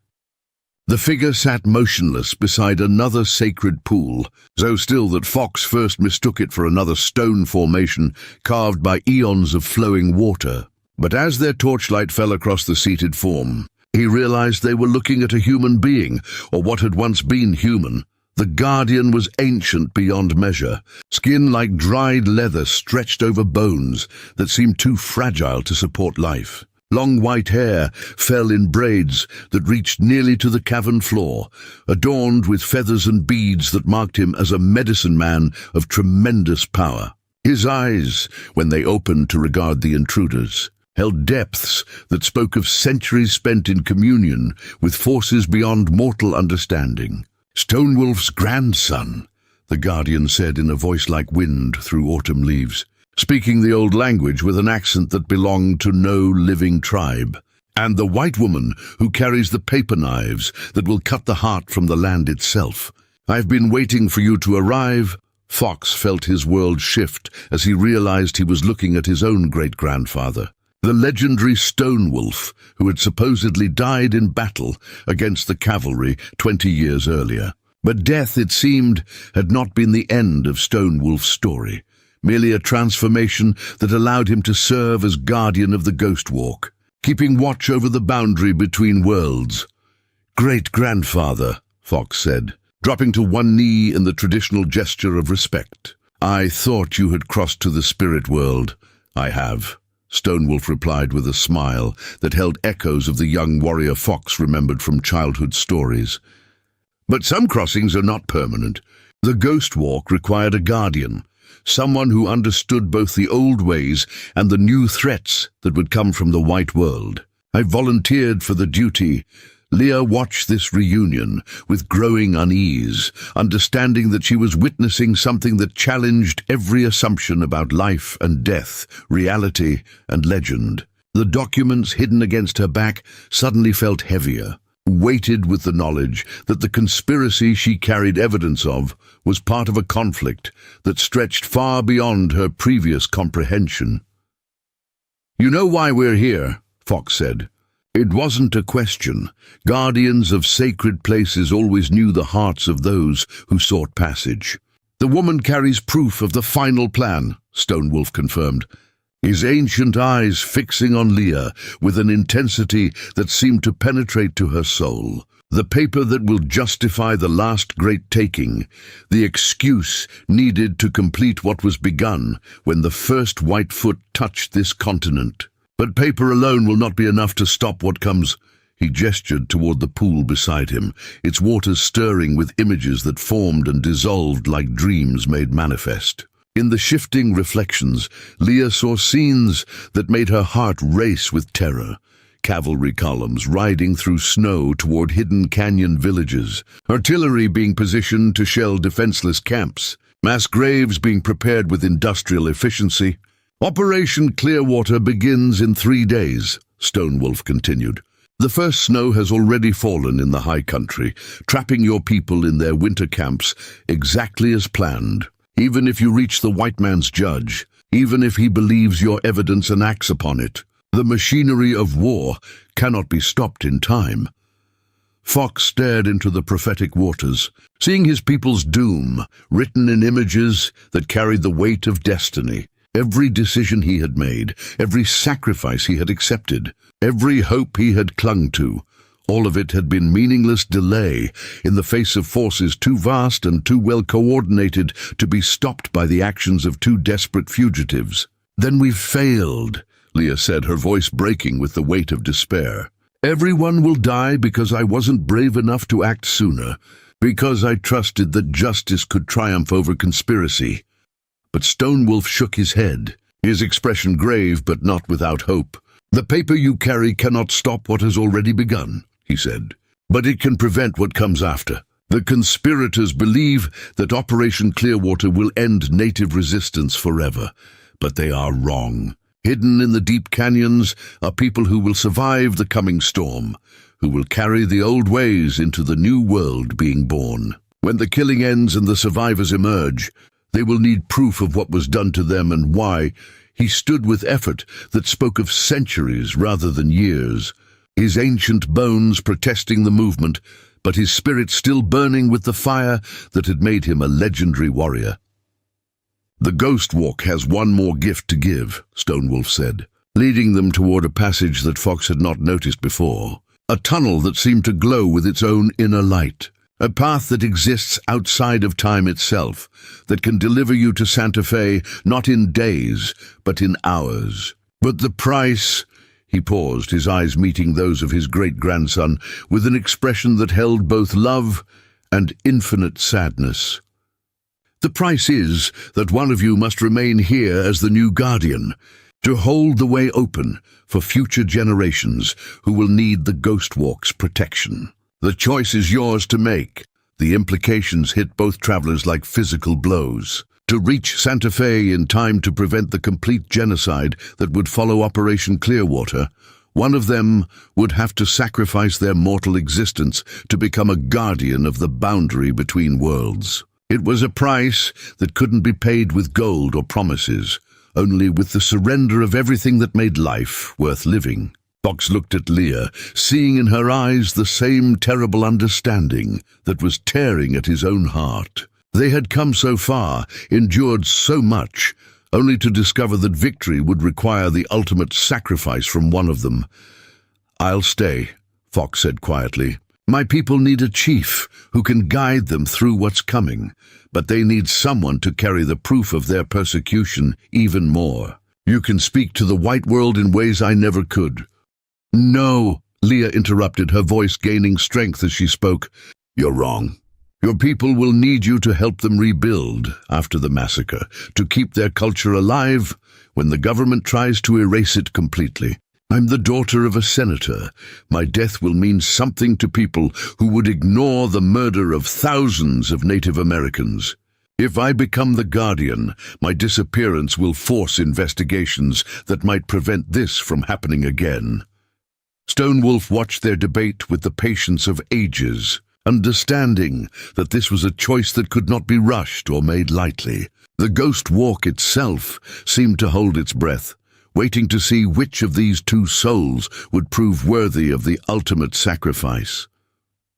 The figure sat motionless beside another sacred pool, so still that Fox first mistook it for another stone formation carved by eons of flowing water. But as their torchlight fell across the seated form, he realized they were looking at a human being, or what had once been human. The guardian was ancient beyond measure, skin like dried leather stretched over bones that seemed too fragile to support life. Long white hair fell in braids that reached nearly to the cavern floor, adorned with feathers and beads that marked him as a medicine man of tremendous power. His eyes, when they opened to regard the intruders, held depths that spoke of centuries spent in communion with forces beyond mortal understanding. "Stonewolf's grandson," the guardian said in a voice like wind through autumn leaves, speaking the old language with an accent that belonged to no living tribe. "And the white woman who carries the paper knives that will cut the heart from the land itself. I've been waiting for you to arrive." Fox felt his world shift as he realized he was looking at his own great-grandfather, the legendary Stonewolf who had supposedly died in battle against the cavalry 20 years earlier. But death, it seemed, had not been the end of Stonewolf's story, merely a transformation that allowed him to serve as guardian of the Ghost Walk, keeping watch over the boundary between worlds. "Great-grandfather," Fox said, dropping to one knee in the traditional gesture of respect. "I thought you had crossed to the spirit world." "I have," Stonewolf replied with a smile that held echoes of the young warrior Fox remembered from childhood stories. But some crossings are not permanent. The Ghost Walk required a guardian, someone who understood both the old ways and the new threats that would come from the white world. I volunteered for the duty. Leah watched this reunion with growing unease, understanding that she was witnessing something that challenged every assumption about life and death, reality and legend. The documents hidden against her back suddenly felt heavier, weighted with the knowledge that the conspiracy she carried evidence of was part of a conflict that stretched far beyond her previous comprehension. "You know why we're here," Fox said. It wasn't a question. Guardians of sacred places always knew the hearts of those who sought passage. "The woman carries proof of the final plan," Stonewolf confirmed, his ancient eyes fixing on Leah with an intensity that seemed to penetrate to her soul. "The paper that will justify the last great taking, the excuse needed to complete what was begun when the first white foot touched this continent. But paper alone will not be enough to stop what comes." He gestured toward the pool beside him, its waters stirring with images that formed and dissolved like dreams made manifest. In the shifting reflections, Leah saw scenes that made her heart race with terror. Cavalry columns riding through snow toward hidden canyon villages, artillery being positioned to shell defenseless camps, mass graves being prepared with industrial efficiency. "Operation Clearwater begins in 3 days, Stonewolf continued. "The first snow has already fallen in the high country, trapping your people in their winter camps exactly as planned. Even if you reach the white man's judge, even if he believes your evidence and acts upon it, the machinery of war cannot be stopped in time." Fox stared into the prophetic waters, seeing his people's doom written in images that carried the weight of destiny. Every decision he had made, every sacrifice he had accepted, every hope he had clung to, all of it had been meaningless delay in the face of forces too vast and too well coordinated to be stopped by the actions of two desperate fugitives. "Then we've failed," Leah said, her voice breaking with the weight of despair. "Everyone will die because I wasn't brave enough to act sooner, because I trusted that justice could triumph over conspiracy." But Stonewolf shook his head, his expression grave but not without hope. "The paper you carry cannot stop what has already begun," he said, "but it can prevent what comes after. The conspirators believe that Operation Clearwater will end native resistance forever, but they are wrong. Hidden in the deep canyons are people who will survive the coming storm, who will carry the old ways into the new world being born. When the killing ends and the survivors emerge, they will need proof of what was done to them and why." He stood with effort that spoke of centuries rather than years, his ancient bones protesting the movement, but his spirit still burning with the fire that had made him a legendary warrior. "The Ghost Walk has one more gift to give," Stonewolf said, leading them toward a passage that Fox had not noticed before, a tunnel that seemed to glow with its own inner light. A path that exists outside of time itself, that can deliver you to Santa Fe not in days, but in hours. "But the price—" He paused, his eyes meeting those of his great-grandson with an expression that held both love and infinite sadness. "The price is that one of you must remain here as the new guardian, to hold the way open for future generations who will need the Ghost Walk's protection. The choice is yours to make." The implications hit both travelers like physical blows. To reach Santa Fe in time to prevent the complete genocide that would follow Operation Clearwater, one of them would have to sacrifice their mortal existence to become a guardian of the boundary between worlds. It was a price that couldn't be paid with gold or promises, only with the surrender of everything that made life worth living. Fox looked at Leah, seeing in her eyes the same terrible understanding that was tearing at his own heart. They had come so far, endured so much, only to discover that victory would require the ultimate sacrifice from one of them. "I'll stay," Fox said quietly. "My people need a chief who can guide them through what's coming, but they need someone to carry the proof of their persecution even more. You can speak to the white world in ways I never could." "No," Leah interrupted, her voice gaining strength as she spoke. You're wrong. Your people will need you to help them rebuild after the massacre, to keep their culture alive when the government tries to erase it completely. I'm the daughter of a senator. My death will mean something to people who would ignore the murder of thousands of Native Americans. If I become the guardian, my disappearance will force investigations that might prevent this from happening again. Stonewolf watched their debate with the patience of ages, understanding that this was a choice that could not be rushed or made lightly. The ghost walk itself seemed to hold its breath, waiting to see which of these two souls would prove worthy of the ultimate sacrifice.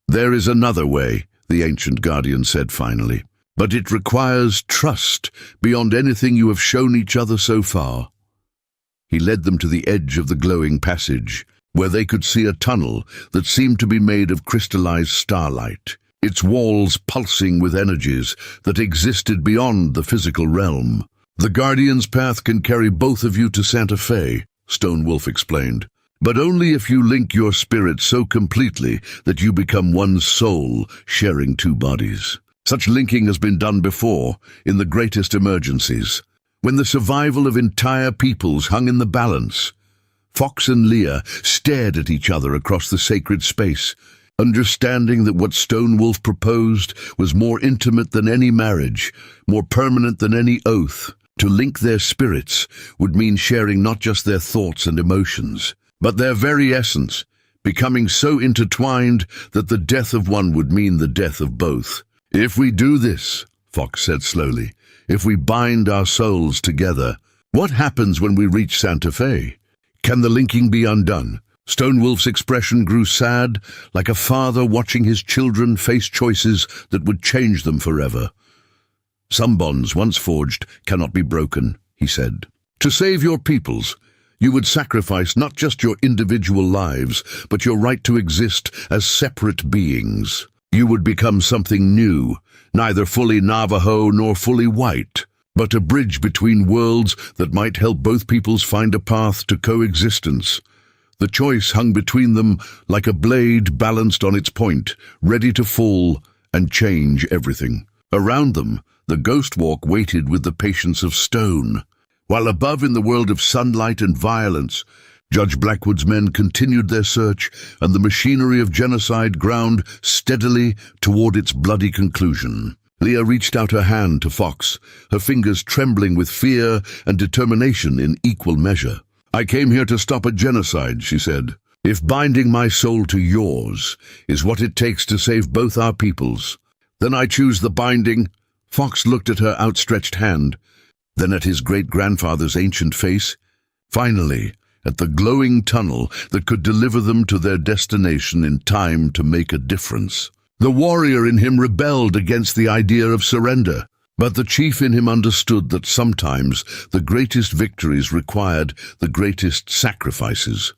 There is another way, the ancient guardian said finally, but it requires trust beyond anything you have shown each other so far. He led them to the edge of the glowing passage, where they could see a tunnel that seemed to be made of crystallized starlight, its walls pulsing with energies that existed beyond the physical realm. The Guardian's path can carry both of you to Santa Fe, Stonewolf explained, but only if you link your spirit so completely that you become one soul sharing two bodies. Such linking has been done before, in the greatest emergencies, when the survival of entire peoples hung in the balance. Fox and Leah stared at each other across the sacred space, understanding that what Stonewolf proposed was more intimate than any marriage, more permanent than any oath. To link their spirits would mean sharing not just their thoughts and emotions, but their very essence, becoming so intertwined that the death of one would mean the death of both. If we do this, Fox said slowly, if we bind our souls together, what happens when we reach Santa Fe? Can the linking be undone? Stonewolf's expression grew sad, like a father watching his children face choices that would change them forever. Some bonds once forged cannot be broken, he said. To save your peoples, you would sacrifice not just your individual lives, but your right to exist as separate beings. You would become something new, neither fully Navajo nor fully white, but a bridge between worlds that might help both peoples find a path to coexistence. The choice hung between them like a blade balanced on its point, ready to fall and change everything. Around them, the ghost walk waited with the patience of stone, while above in the world of sunlight and violence, Judge Blackwood's men continued their search, and the machinery of genocide ground steadily toward its bloody conclusion. Leah reached out her hand to Fox, her fingers trembling with fear and determination in equal measure. I came here to stop a genocide, she said. If binding my soul to yours is what it takes to save both our peoples, then I choose the binding. Fox looked at her outstretched hand, then at his great-grandfather's ancient face, finally at the glowing tunnel that could deliver them to their destination in time to make a difference. The warrior in him rebelled against the idea of surrender, but the chief in him understood that sometimes the greatest victories required the greatest sacrifices.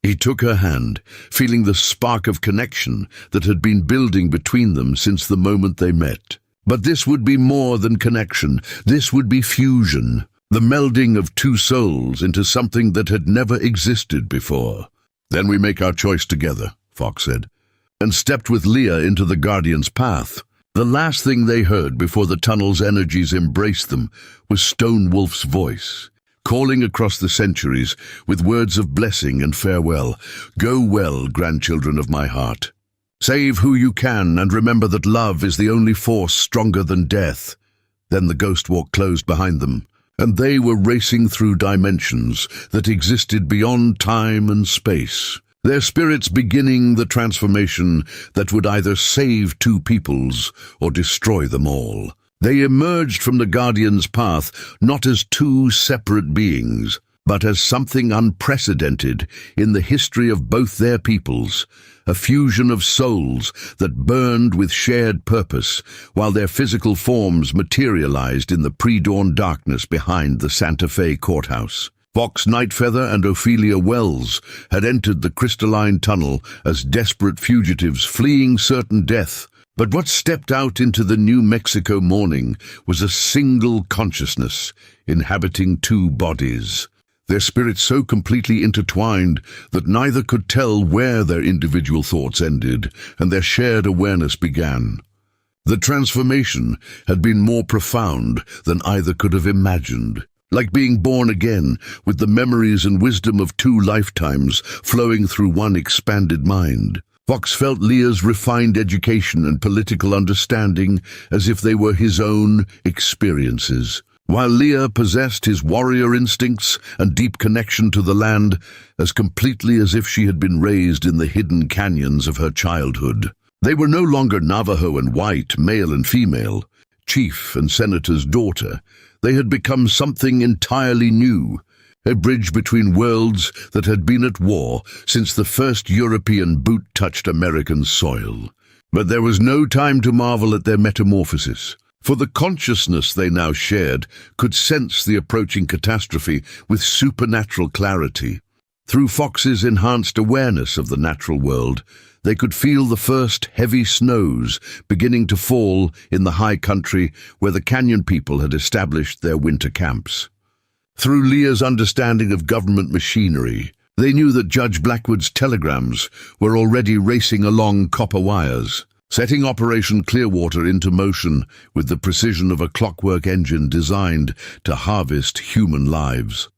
He took her hand, feeling the spark of connection that had been building between them since the moment they met. But this would be more than connection. This would be fusion, the melding of two souls into something that had never existed before. Then we make our choice together, Fox said, and stepped with Leah into the Guardian's path. The last thing they heard before the tunnel's energies embraced them was Stonewolf's voice, calling across the centuries with words of blessing and farewell. Go well, grandchildren of my heart. Save who you can, and remember that love is the only force stronger than death. Then the ghost walk closed behind them, and they were racing through dimensions that existed beyond time and space, their spirits beginning the transformation that would either save two peoples or destroy them all. They emerged from the Guardian's path not as two separate beings, but as something unprecedented in the history of both their peoples, a fusion of souls that burned with shared purpose, while their physical forms materialized in the pre-dawn darkness behind the Santa Fe courthouse. Fox Nightfeather and Ophelia Wells had entered the crystalline tunnel as desperate fugitives fleeing certain death, but what stepped out into the New Mexico morning was a single consciousness inhabiting two bodies. their spirits so completely intertwined that neither could tell where their individual thoughts ended and their shared awareness began. The transformation had been more profound than either could have imagined, like being born again with the memories and wisdom of two lifetimes flowing through one expanded mind. Fox felt Leah's refined education and political understanding as if they were his own experiences, while Leah possessed his warrior instincts and deep connection to the land as completely as if she had been raised in the hidden canyons of her childhood. They were no longer Navajo and white, male and female, chief and senator's daughter. They had become something entirely new, a bridge between worlds that had been at war since the first European boot touched American soil. But there was no time to marvel at their metamorphosis, for the consciousness they now shared could sense the approaching catastrophe with supernatural clarity. Through Fox's enhanced awareness of the natural world, they could feel the first heavy snows beginning to fall in the high country where the canyon people had established their winter camps. Through Leah's understanding of government machinery, they knew that Judge Blackwood's telegrams were already racing along copper wires, setting Operation Clearwater into motion with the precision of a clockwork engine designed to harvest human lives.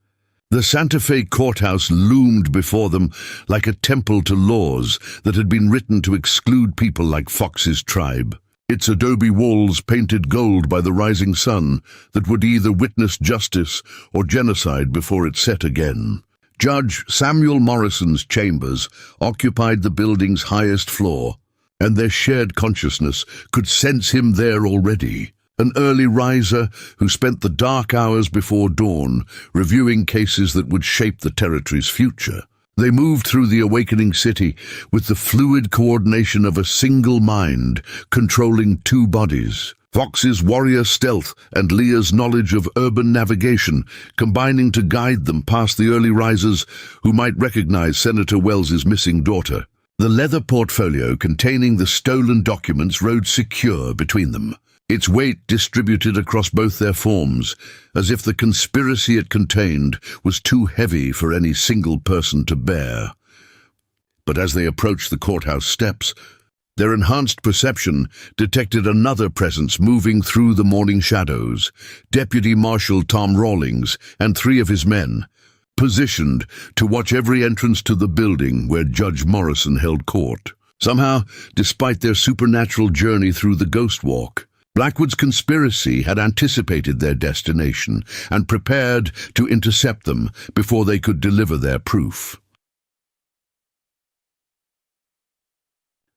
The Santa Fe courthouse loomed before them like a temple to laws that had been written to exclude people like Fox's tribe. Its adobe walls painted gold by the rising sun that would either witness justice or genocide before it set again. Judge Samuel Morrison's chambers occupied the building's highest floor, and their shared consciousness could sense him there already. An early riser who spent the dark hours before dawn reviewing cases that would shape the territory's future. They moved through the awakening city with the fluid coordination of a single mind, controlling two bodies. Fox's warrior stealth and Leah's knowledge of urban navigation combining to guide them past the early risers who might recognize Senator Wells's missing daughter. The leather portfolio containing the stolen documents rode secure between them, its weight distributed across both their forms, as if the conspiracy it contained was too heavy for any single person to bear. But as they approached the courthouse steps, their enhanced perception detected another presence moving through the morning shadows. Deputy Marshal Tom Rawlings and 3 of his men, positioned to watch every entrance to the building where Judge Morrison held court. Somehow, despite their supernatural journey through the Ghost Walk, Blackwood's conspiracy had anticipated their destination and prepared to intercept them before they could deliver their proof.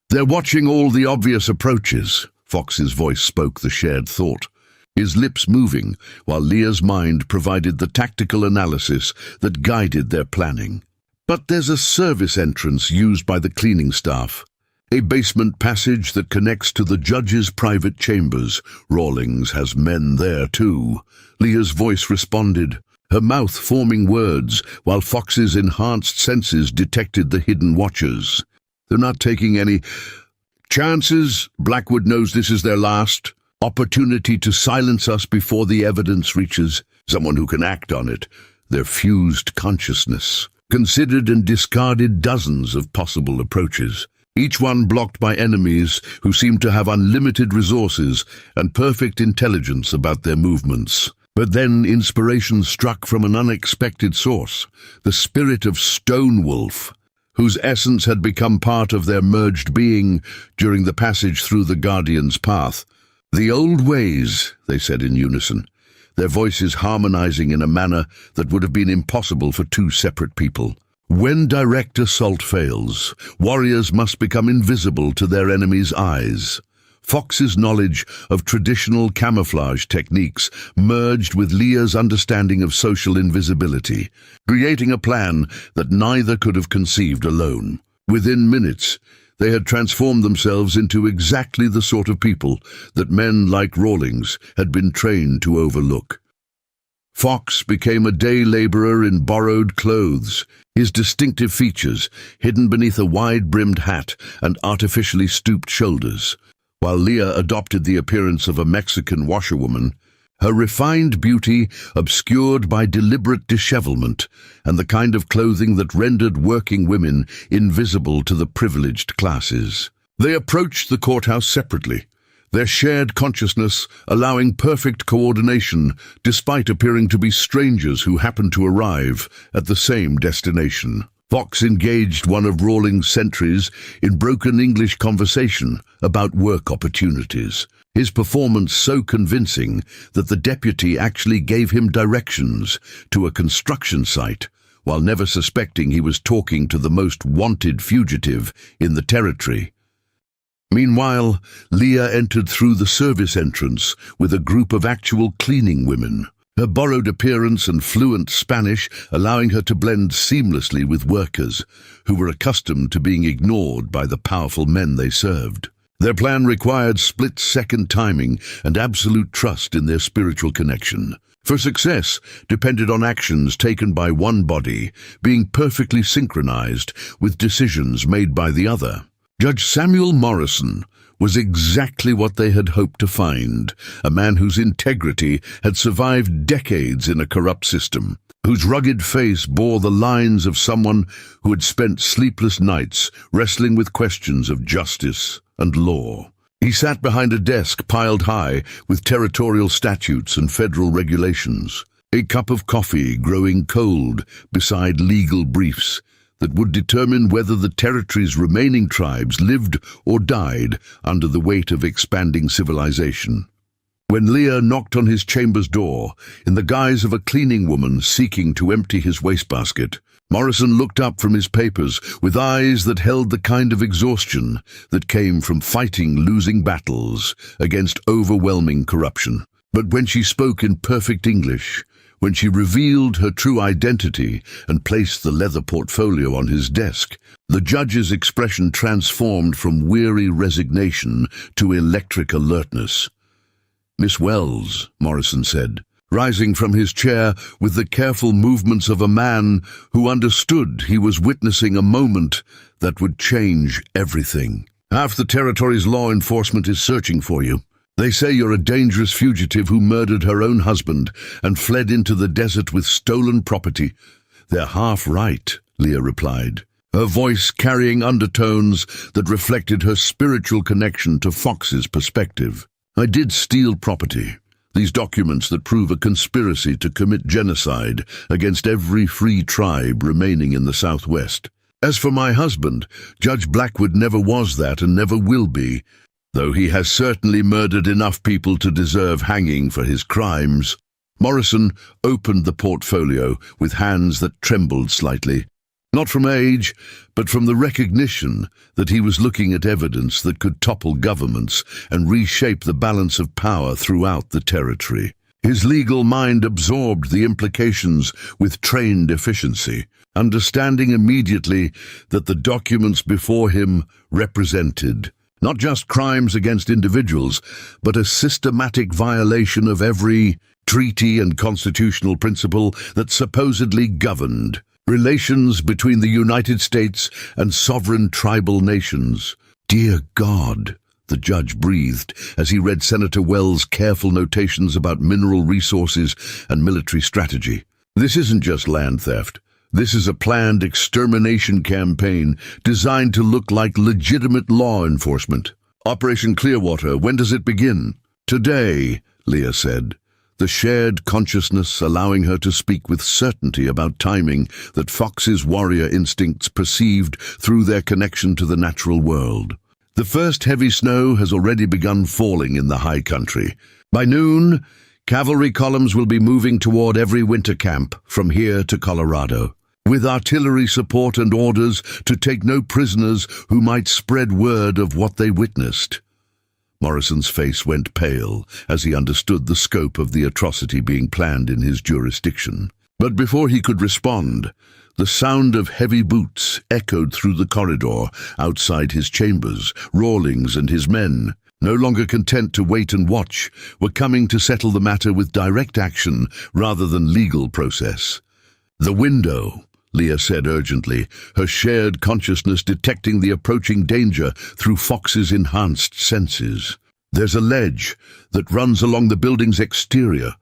"They're watching all the obvious approaches," Fox's voice spoke the shared thought, his lips moving while Leah's mind provided the tactical analysis that guided their planning. "But there's a service entrance used by the cleaning staff. A basement passage that connects to the judge's private chambers. Rawlings has men there too." Leah's voice responded, her mouth forming words while Fox's enhanced senses detected the hidden watchers. "They're not taking any chances. Blackwood knows this is their last opportunity to silence us before the evidence reaches someone who can act on it." Their fused consciousness considered and discarded dozens of possible approaches, each one blocked by enemies who seemed to have unlimited resources and perfect intelligence about their movements. But then inspiration struck from an unexpected source, the spirit of Stonewolf, whose essence had become part of their merged being during the passage through the Guardian's path. "The old ways," they said in unison, their voices harmonizing in a manner that would have been impossible for 2 separate people. "When direct assault fails, warriors must become invisible to their enemies' eyes." Fox's knowledge of traditional camouflage techniques merged with Leah's understanding of social invisibility, creating a plan that neither could have conceived alone. Within minutes, they had transformed themselves into exactly the sort of people that men like Rawlings had been trained to overlook. Fox became a day laborer in borrowed clothes, his distinctive features hidden beneath a wide-brimmed hat and artificially stooped shoulders, while Leah adopted the appearance of a Mexican washerwoman. her refined beauty obscured by deliberate dishevelment and the kind of clothing that rendered working women invisible to the privileged classes. They approached the courthouse separately, their shared consciousness allowing perfect coordination despite appearing to be strangers who happened to arrive at the same destination. Fox engaged one of Rawlings' sentries in broken English conversation about work opportunities, his performance so convincing that the deputy actually gave him directions to a construction site, while never suspecting he was talking to the most wanted fugitive in the territory. Meanwhile, Leah entered through the service entrance with a group of actual cleaning women, her borrowed appearance and fluent Spanish allowing her to blend seamlessly with workers who were accustomed to being ignored by the powerful men they served. Their plan required split-second timing and absolute trust in their spiritual connection. For success depended on actions taken by one body being perfectly synchronized with decisions made by the other. Judge Samuel Morrison was exactly what they had hoped to find, a man whose integrity had survived decades in a corrupt system, whose rugged face bore the lines of someone who had spent sleepless nights wrestling with questions of justice and law. He sat behind a desk piled high with territorial statutes and federal regulations, a cup of coffee growing cold beside legal briefs that would determine whether the territory's remaining tribes lived or died under the weight of expanding civilization. When Leah knocked on his chamber's door, in the guise of a cleaning woman seeking to empty his wastebasket, Morrison looked up from his papers with eyes that held the kind of exhaustion that came from fighting losing battles against overwhelming corruption. But when she spoke in perfect English, when she revealed her true identity and placed the leather portfolio on his desk, the judge's expression transformed from weary resignation to electric alertness. "Miss Wells," Morrison said, rising from his chair with the careful movements of a man who understood he was witnessing a moment that would change everything. "Half the territory's law enforcement is searching for you. They say you're a dangerous fugitive who murdered her own husband and fled into the desert with stolen property." "They're half right," Leah replied, her voice carrying undertones that reflected her spiritual connection to Fox's perspective. "I did steal property. These documents that prove a conspiracy to commit genocide against every free tribe remaining in the Southwest. As for my husband, Judge Blackwood never was that and never will be, though he has certainly murdered enough people to deserve hanging for his crimes." Morrison opened the portfolio with hands that trembled slightly, not from age, but from the recognition that he was looking at evidence that could topple governments and reshape the balance of power throughout the territory. His legal mind absorbed the implications with trained efficiency, understanding immediately that the documents before him represented not just crimes against individuals, but a systematic violation of every treaty and constitutional principle that supposedly governed relations between the United States and sovereign tribal nations. "Dear God," the judge breathed as he read Senator Wells' careful notations about mineral resources and military strategy. "This isn't just land theft. This is a planned extermination campaign designed to look like legitimate law enforcement. Operation Clearwater, when does it begin?" "Today," Leah said, the shared consciousness allowing her to speak with certainty about timing that Fox's warrior instincts perceived through their connection to the natural world. "The first heavy snow has already begun falling in the high country. By noon, cavalry columns will be moving toward every winter camp from here to Colorado, with artillery support and orders to take no prisoners who might spread word of what they witnessed." Morrison's face went pale as he understood the scope of the atrocity being planned in his jurisdiction. But before he could respond, the sound of heavy boots echoed through the corridor outside his chambers. Rawlings and his men, no longer content to wait and watch, were coming to settle the matter with direct action rather than legal process. "The window," Leah said urgently, her shared consciousness detecting the approaching danger through Fox's enhanced senses. There's a ledge that runs along the building's exterior,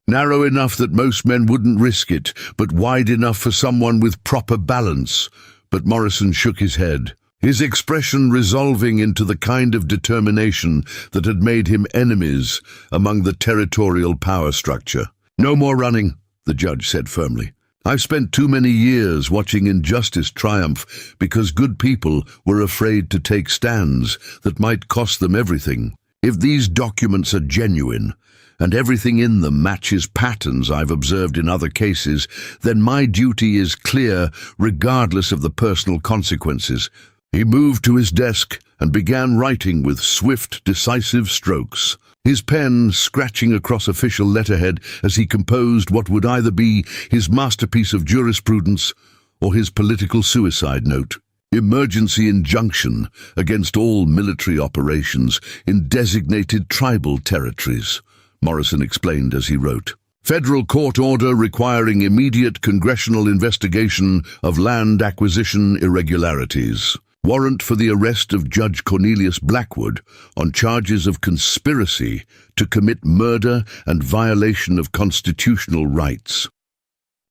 narrow enough that most men wouldn't risk it, but wide enough for someone with proper balance. But Morrison shook his head, his expression resolving into the kind of determination that had made him enemies among the territorial power structure. "No more running," the judge said firmly. "I've spent too many years watching injustice triumph because good people were afraid to take stands that might cost them everything. If these documents are genuine, and everything in them matches patterns I've observed in other cases, then my duty is clear regardless of the personal consequences." He moved to his desk and began writing with swift, decisive strokes, his pen scratching across official letterhead as he composed what would either be his masterpiece of jurisprudence or his political suicide note. "Emergency injunction against all military operations in designated tribal territories," Morrison explained as he wrote. "Federal court order requiring immediate congressional investigation of land acquisition irregularities. Warrant for the arrest of Judge Cornelius Blackwood on charges of conspiracy to commit murder and violation of constitutional rights."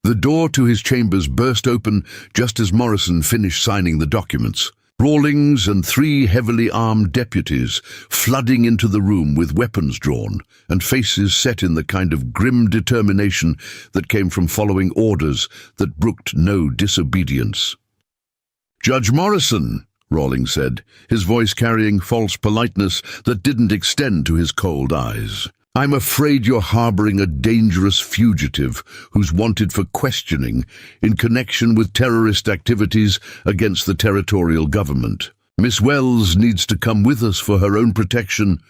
The door to his chambers burst open just as Morrison finished signing the documents. Rawlings and 3 heavily armed deputies flooding into the room with weapons drawn and faces set in the kind of grim determination that came from following orders that brooked no disobedience. "Judge Morrison," Rawlings said, his voice carrying false politeness that didn't extend to his cold eyes, "I'm afraid you're harboring a dangerous fugitive who's wanted for questioning in connection with terrorist activities against the territorial government. Miss Wells needs to come with us for her own protection."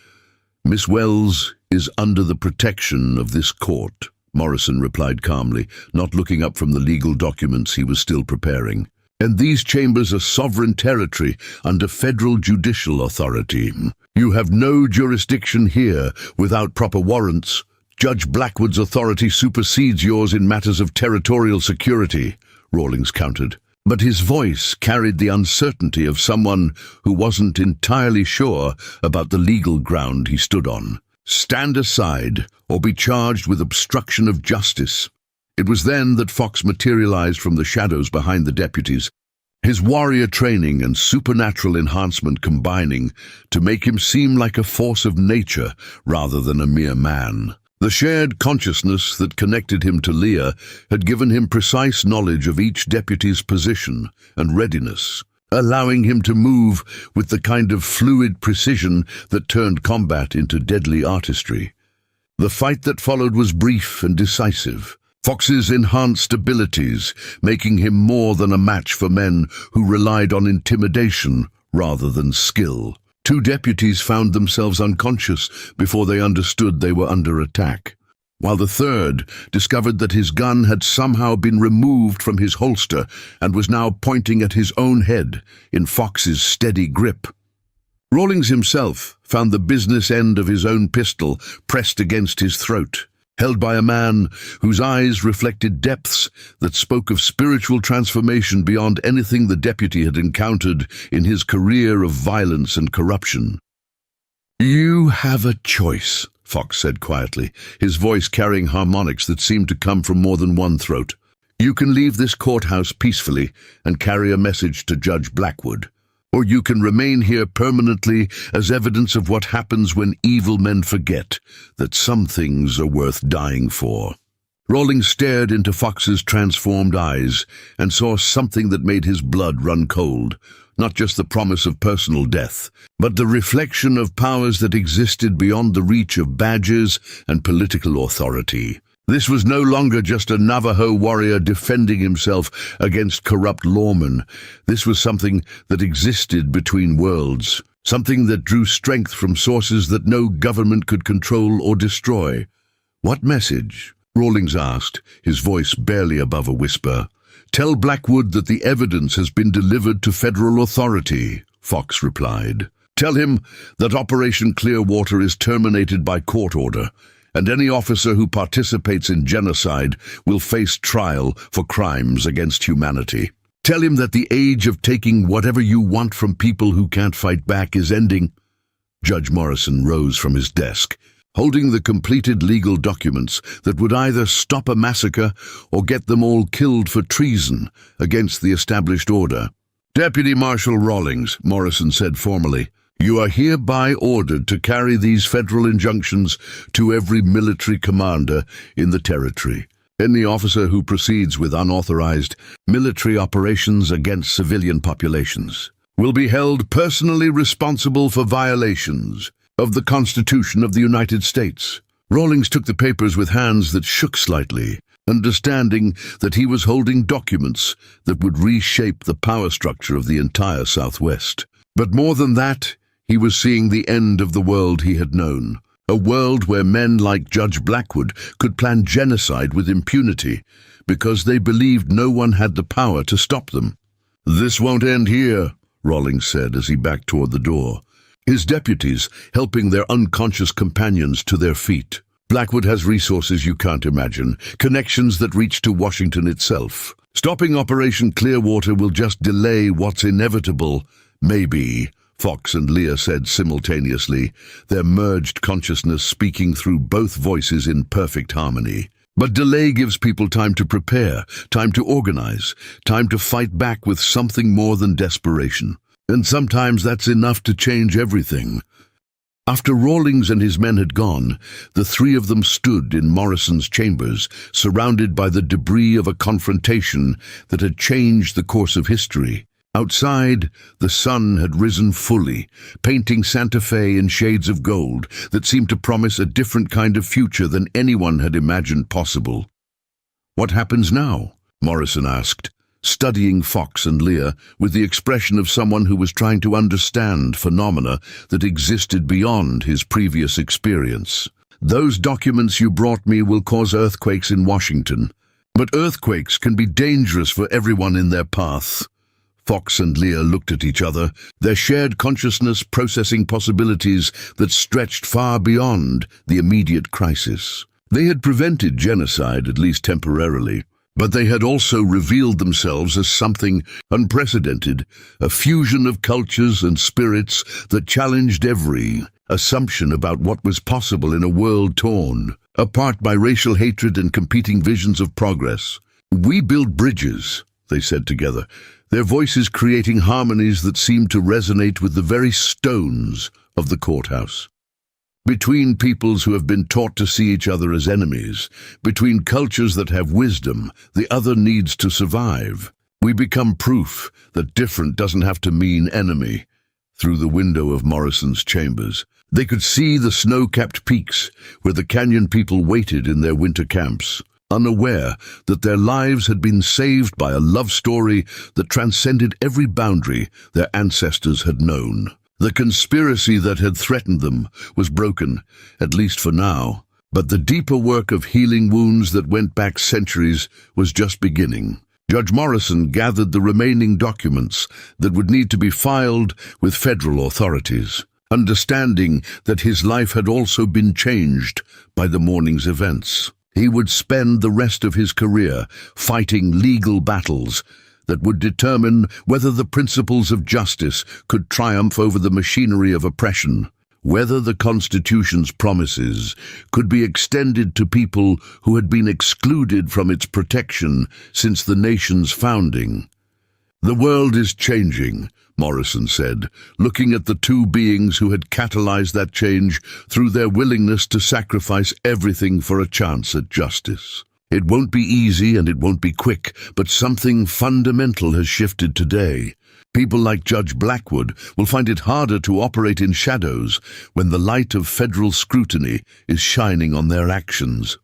"Miss Wells is under the protection of this court," Morrison replied calmly, not looking up from the legal documents he was still preparing. "And these chambers are sovereign territory under federal judicial authority. You have no jurisdiction here without proper warrants. Judge Blackwood's authority supersedes yours in matters of territorial security," Rawlings countered. But his voice carried the uncertainty of someone who wasn't entirely sure about the legal ground he stood on. "Stand aside or be charged with obstruction of justice." It was then that Fox materialized from the shadows behind the deputies, his warrior training and supernatural enhancement combining to make him seem like a force of nature rather than a mere man. The shared consciousness that connected him to Leah had given him precise knowledge of each deputy's position and readiness, allowing him to move with the kind of fluid precision that turned combat into deadly artistry. The fight that followed was brief and decisive, Fox's enhanced abilities making him more than a match for men who relied on intimidation rather than skill. 2 deputies found themselves unconscious before they understood they were under attack, while the 3rd discovered that his gun had somehow been removed from his holster and was now pointing at his own head in Fox's steady grip. Rawlings himself found the business end of his own pistol pressed against his throat, held by a man whose eyes reflected depths that spoke of spiritual transformation beyond anything the deputy had encountered in his career of violence and corruption. "You have a choice," Fox said quietly, his voice carrying harmonics that seemed to come from more than one throat. "You can leave this courthouse peacefully and carry a message to Judge Blackwood, or you can remain here permanently as evidence of what happens when evil men forget that some things are worth dying for." Rawlings stared into Fox's transformed eyes and saw something that made his blood run cold, not just the promise of personal death, but the reflection of powers that existed beyond the reach of badges and political authority. This was no longer just a Navajo warrior defending himself against corrupt lawmen. This was something that existed between worlds, something that drew strength from sources that no government could control or destroy. "What message?" Rawlings asked, his voice barely above a whisper. "Tell Blackwood that the evidence has been delivered to federal authority," Fox replied. "Tell him that Operation Clearwater is terminated by court order, and any officer who participates in genocide will face trial for crimes against humanity. Tell him that the age of taking whatever you want from people who can't fight back is ending. Judge Morrison rose from his desk, holding the completed legal documents that would either stop a massacre or get them all killed for treason against the established order. "Deputy Marshal Rawlings," Morrison said formally, "you are hereby ordered to carry these federal injunctions to every military commander in the territory. Any officer who proceeds with unauthorized military operations against civilian populations will be held personally responsible for violations of the Constitution of the United States." Rawlings took the papers with hands that shook slightly, understanding that he was holding documents that would reshape the power structure of the entire Southwest. But more than that, he was seeing the end of the world he had known, a world where men like Judge Blackwood could plan genocide with impunity because they believed no one had the power to stop them. "This won't end here," Rawlings said as he backed toward the door, his deputies helping their unconscious companions to their feet. "Blackwood has resources you can't imagine, connections that reach to Washington itself. Stopping Operation Clearwater will just delay what's inevitable, maybe," Fox and Leah said simultaneously, their merged consciousness speaking through both voices in perfect harmony. "But delay gives people time to prepare, time to organize, time to fight back with something more than desperation. And sometimes that's enough to change everything." After Rawlings and his men had gone, the three of them stood in Morrison's chambers, surrounded by the debris of a confrontation that had changed the course of history. Outside, the sun had risen fully, painting Santa Fe in shades of gold that seemed to promise a different kind of future than anyone had imagined possible. "What happens now?" Morrison asked, studying Fox and Leah with the expression of someone who was trying to understand phenomena that existed beyond his previous experience. "Those documents you brought me will cause earthquakes in Washington, but earthquakes can be dangerous for everyone in their path." Fox and Leah looked at each other, their shared consciousness processing possibilities that stretched far beyond the immediate crisis. They had prevented genocide, at least temporarily, but they had also revealed themselves as something unprecedented, a fusion of cultures and spirits that challenged every assumption about what was possible in a world torn apart by racial hatred and competing visions of progress. "We build bridges," they said together, their voices creating harmonies that seemed to resonate with the very stones of the courthouse. "Between peoples who have been taught to see each other as enemies, between cultures that have wisdom the other needs to survive, we become proof that different doesn't have to mean enemy." Through the window of Morrison's chambers, they could see the snow-capped peaks where the canyon people waited in their winter camps, unaware that their lives had been saved by a love story that transcended every boundary their ancestors had known. The conspiracy that had threatened them was broken, at least for now, but the deeper work of healing wounds that went back centuries was just beginning. Judge Morrison gathered the remaining documents that would need to be filed with federal authorities, understanding that his life had also been changed by the morning's events. He would spend the rest of his career fighting legal battles that would determine whether the principles of justice could triumph over the machinery of oppression, whether the Constitution's promises could be extended to people who had been excluded from its protection since the nation's founding. "The world is changing," Morrison said, looking at the two beings who had catalyzed that change through their willingness to sacrifice everything for a chance at justice. "It won't be easy and it won't be quick, but something fundamental has shifted today. People like Judge Blackwood will find it harder to operate in shadows when the light of federal scrutiny is shining on their actions."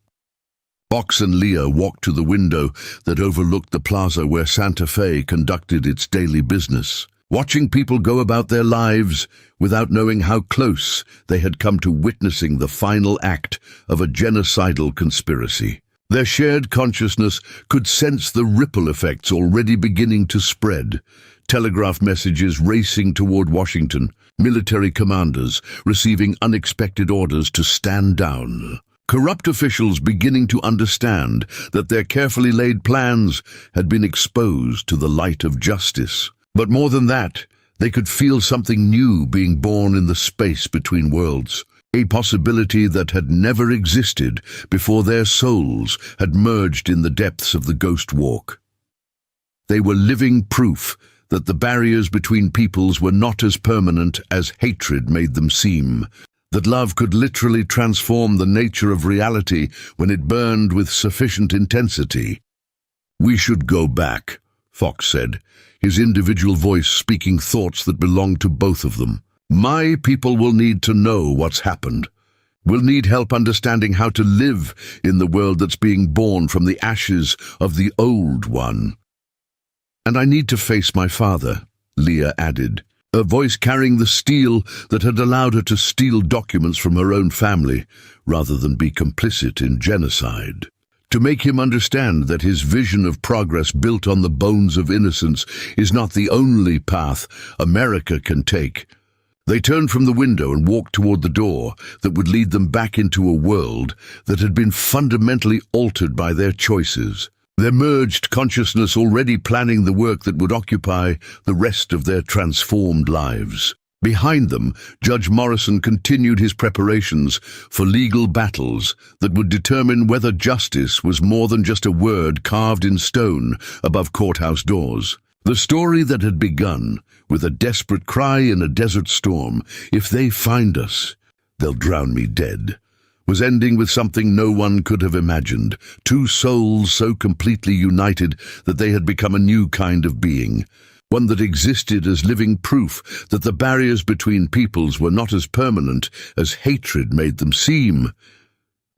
Fox and Leah walked to the window that overlooked the plaza where Santa Fe conducted its daily business, watching people go about their lives without knowing how close they had come to witnessing the final act of a genocidal conspiracy. Their shared consciousness could sense the ripple effects already beginning to spread. Telegraph messages racing toward Washington, military commanders receiving unexpected orders to stand down. Corrupt officials beginning to understand that their carefully laid plans had been exposed to the light of justice. But more than that, They could feel something new being born in the space between worlds, a possibility that had never existed before their souls had merged in the depths of the Ghost Walk. They were living proof that the barriers between peoples were not as permanent as hatred made them seem, that love could literally transform the nature of reality when it burned with sufficient intensity. "We should go back," Fox said, his individual voice speaking thoughts that belonged to both of them. "My people will need to know what's happened. We'll need help understanding how to live in the world that's being born from the ashes of the old one. And I need to face my father," Leah added, her voice carrying the steel that had allowed her to steal documents from her own family, rather than be complicit in genocide. To make him understand that his vision of progress built on the bones of innocence is not the only path America can take. They turned from the window and walked toward the door that would lead them back into a world that had been fundamentally altered by their choices. Their merged consciousness already planning the work that would occupy the rest of their transformed lives. Behind them, Judge Morrison continued his preparations for legal battles that would determine whether justice was more than just a word carved in stone above courthouse doors. The story that had begun with a desperate cry in a desert storm, "If they find us, they'll drown me dead," was ending with something no one could have imagined. Two souls so completely united that they had become a new kind of being, one that existed as living proof that the barriers between peoples were not as permanent as hatred made them seem.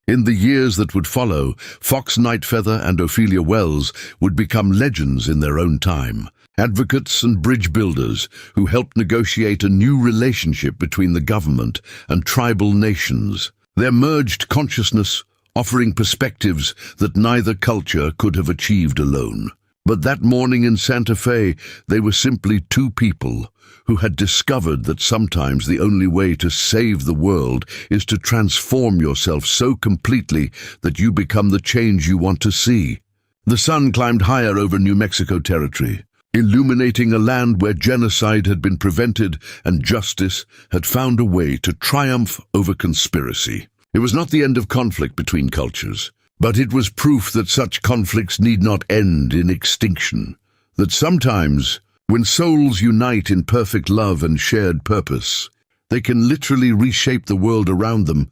In the years that would follow, Fox Nightfeather and Ophelia Wells would become legends in their own time, advocates and bridge builders who helped negotiate a new relationship between the government and tribal nations, their merged consciousness offering perspectives that neither culture could have achieved alone. But that morning in Santa Fe, they were simply two people who had discovered that sometimes the only way to save the world is to transform yourself so completely that you become the change you want to see. The sun climbed higher over New Mexico territory, illuminating a land where genocide had been prevented and justice had found a way to triumph over conspiracy. It was not the end of conflict between cultures, but it was proof that such conflicts need not end in extinction, that sometimes, when souls unite in perfect love and shared purpose, they can literally reshape the world around them.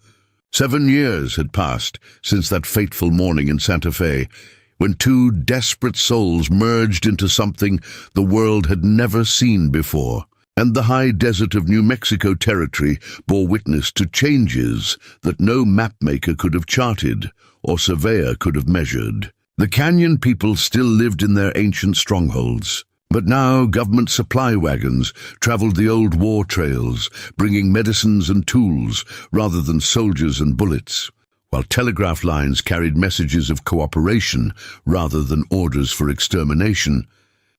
7 years had passed since that fateful morning in Santa Fe, when two desperate souls merged into something the world had never seen before. And the high desert of New Mexico territory bore witness to changes that no mapmaker could have charted or surveyor could have measured. The canyon people still lived in their ancient strongholds, but now government supply wagons traveled the old war trails, bringing medicines and tools rather than soldiers and bullets, while telegraph lines carried messages of cooperation rather than orders for extermination.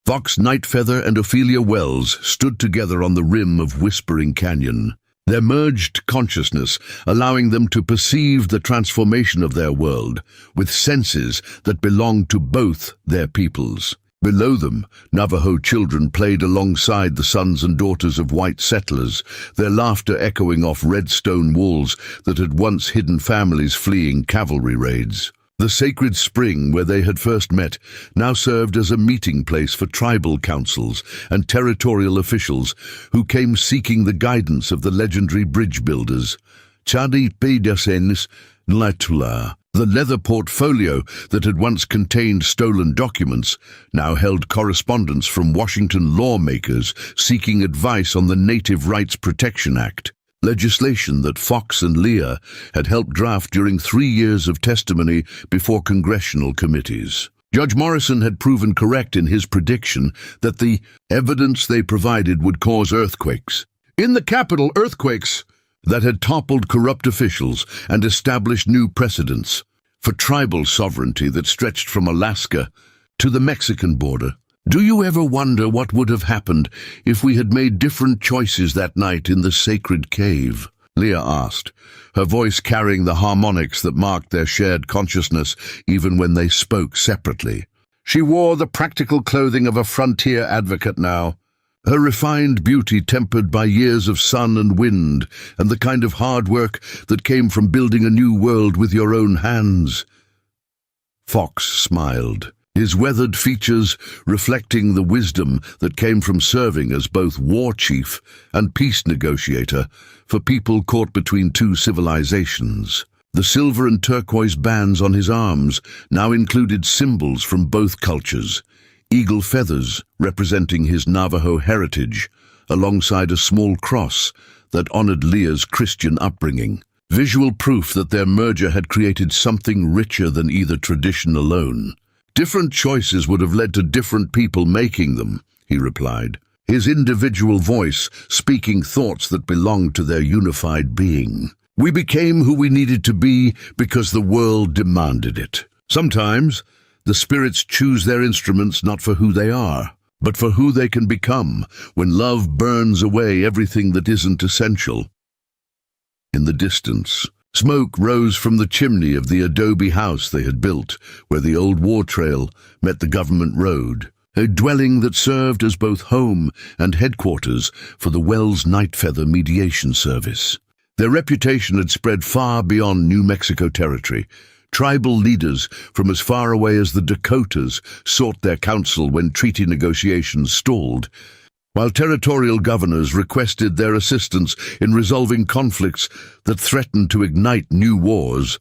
Fox Nightfeather and Ophelia Wells stood together on the rim of Whispering Canyon, their merged consciousness allowing them to perceive the transformation of their world with senses that belonged to both their peoples. Below them, Navajo children played alongside the sons and daughters of white settlers, their laughter echoing off red stone walls that had once hidden families fleeing cavalry raids. The sacred spring where they had first met now served as a meeting place for tribal councils and territorial officials who came seeking the guidance of the legendary bridge builders. Chadi Pedasenis Nlatula, the leather portfolio that had once contained stolen documents, now held correspondence from Washington lawmakers seeking advice on the Native Rights Protection Act, legislation that Fox and Leah had helped draft during 3 years of testimony before congressional committees. Judge Morrison had proven correct in his prediction that the evidence they provided would cause earthquakes. In the capital, earthquakes that had toppled corrupt officials and established new precedents for tribal sovereignty that stretched from Alaska to the Mexican border. Do you ever wonder what would have happened if we had made different choices that night in the sacred cave? Leah asked, her voice carrying the harmonics that marked their shared consciousness even when they spoke separately. She wore the practical clothing of a frontier advocate now, her refined beauty tempered by years of sun and wind, and the kind of hard work that came from building a new world with your own hands. Fox smiled, his weathered features reflecting the wisdom that came from serving as both war chief and peace negotiator for people caught between two civilizations. The silver and turquoise bands on his arms now included symbols from both cultures, eagle feathers representing his Navajo heritage, alongside a small cross that honored Leah's Christian upbringing. Visual proof that their merger had created something richer than either tradition alone. Different choices would have led to different people making them, he replied, his individual voice speaking thoughts that belonged to their unified being. We became who we needed to be because the world demanded it. Sometimes, the spirits choose their instruments not for who they are, but for who they can become when love burns away everything that isn't essential. In the distance, smoke rose from the chimney of the adobe house they had built, where the old war trail met the government road, a dwelling that served as both home and headquarters for the Wells Nightfeather Mediation Service. Their reputation had spread far beyond New Mexico territory. Tribal leaders from as far away as the Dakotas sought their counsel when treaty negotiations stalled, while territorial governors requested their assistance in resolving conflicts that threatened to ignite new wars.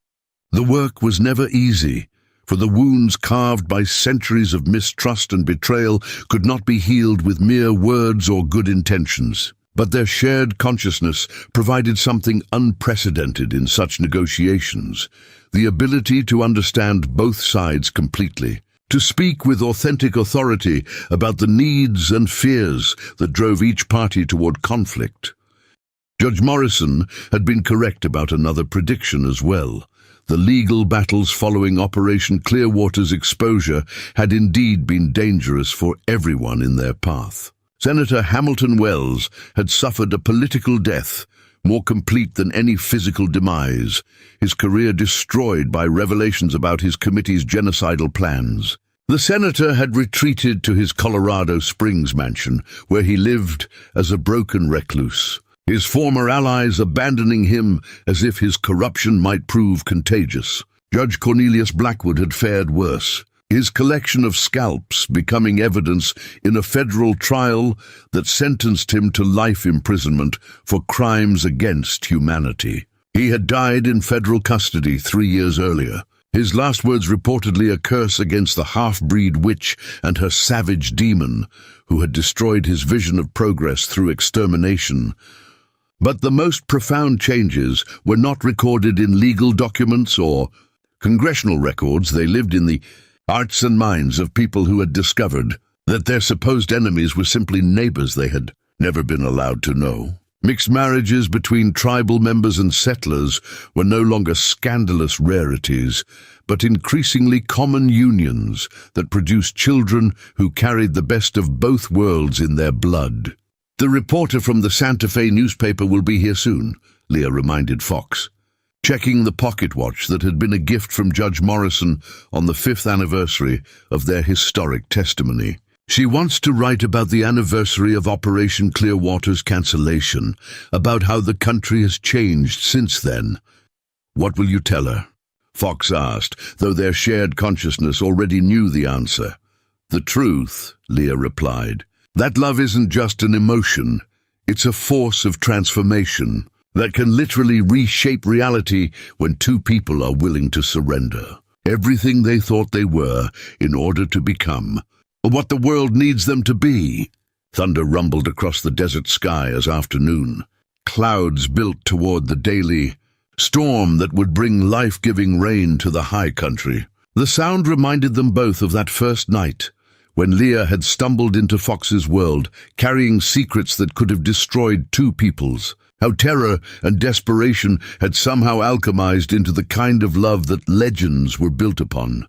The work was never easy, for the wounds carved by centuries of mistrust and betrayal could not be healed with mere words or good intentions. But their shared consciousness provided something unprecedented in such negotiations, the ability to understand both sides completely, to speak with authentic authority about the needs and fears that drove each party toward conflict. Judge Morrison had been correct about another prediction as well. The legal battles following Operation Clearwater's exposure had indeed been dangerous for everyone in their path. Senator Hamilton Wells had suffered a political death, more complete than any physical demise, his career destroyed by revelations about his committee's genocidal plans. The senator had retreated to his Colorado Springs mansion, where he lived as a broken recluse, his former allies abandoning him as if his corruption might prove contagious. Judge Cornelius Blackwood had fared worse, his collection of scalps becoming evidence in a federal trial that sentenced him to life imprisonment for crimes against humanity. He had died in federal custody 3 years earlier, his last words reportedly a curse against the half-breed witch and her savage demon, who had destroyed his vision of progress through extermination. But the most profound changes were not recorded in legal documents or congressional records. They lived in the hearts and minds of people who had discovered that their supposed enemies were simply neighbors they had never been allowed to know. Mixed marriages between tribal members and settlers were no longer scandalous rarities, but increasingly common unions that produced children who carried the best of both worlds in their blood. The reporter from the Santa Fe newspaper will be here soon, Leah reminded Fox, checking the pocket watch that had been a gift from Judge Morrison on the 5th anniversary of their historic testimony. She wants to write about the anniversary of Operation Clearwater's cancellation, about how the country has changed since then. What will you tell her? Fox asked, though their shared consciousness already knew the answer. The truth, Leah replied. That love isn't just an emotion, it's a force of transformation that can literally reshape reality when two people are willing to surrender everything they thought they were in order to become what the world needs them to be. Thunder rumbled across the desert sky as afternoon. Clouds built toward the daily storm that would bring life-giving rain to the high country. The sound reminded them both of that first night, when Leah had stumbled into Fox's world, carrying secrets that could have destroyed two peoples. How terror and desperation had somehow alchemized into the kind of love that legends were built upon.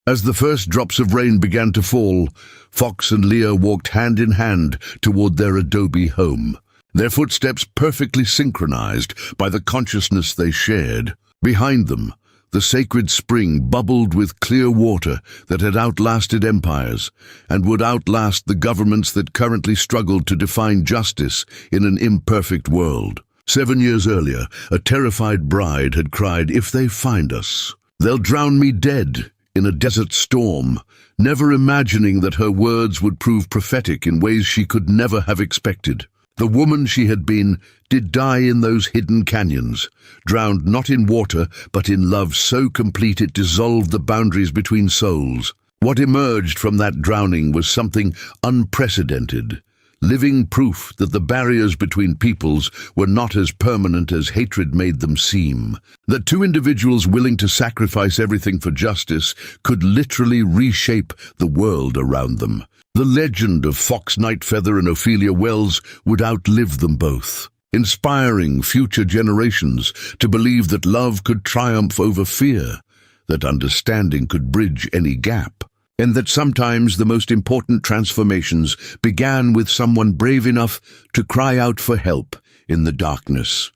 As the first drops of rain began to fall, Fox and Leah walked hand in hand toward their adobe home, their footsteps perfectly synchronized by the consciousness they shared. Behind them, The sacred spring bubbled with clear water that had outlasted empires and would outlast the governments that currently struggled to define justice in an imperfect world. 7 years earlier, a terrified bride had cried, "If they find us, they'll drown me dead in a desert storm," never imagining that her words would prove prophetic in ways she could never have expected. The woman she had been did die in those hidden canyons, drowned not in water but in love so complete it dissolved the boundaries between souls. What emerged from that drowning was something unprecedented, living proof that the barriers between peoples were not as permanent as hatred made them seem, that two individuals willing to sacrifice everything for justice could literally reshape the world around them. The legend of Fox Nightfeather and Ophelia Wells would outlive them both, inspiring future generations to believe that love could triumph over fear, that understanding could bridge any gap, and that sometimes the most important transformations began with someone brave enough to cry out for help in the darkness.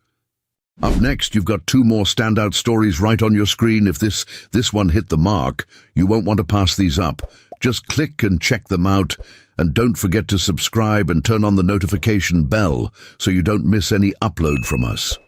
Up next, you've got 2 more standout stories right on your screen. If this one hit the mark, you won't want to pass these up. Just click and check them out, and don't forget to subscribe and turn on the notification bell so you don't miss any upload from us.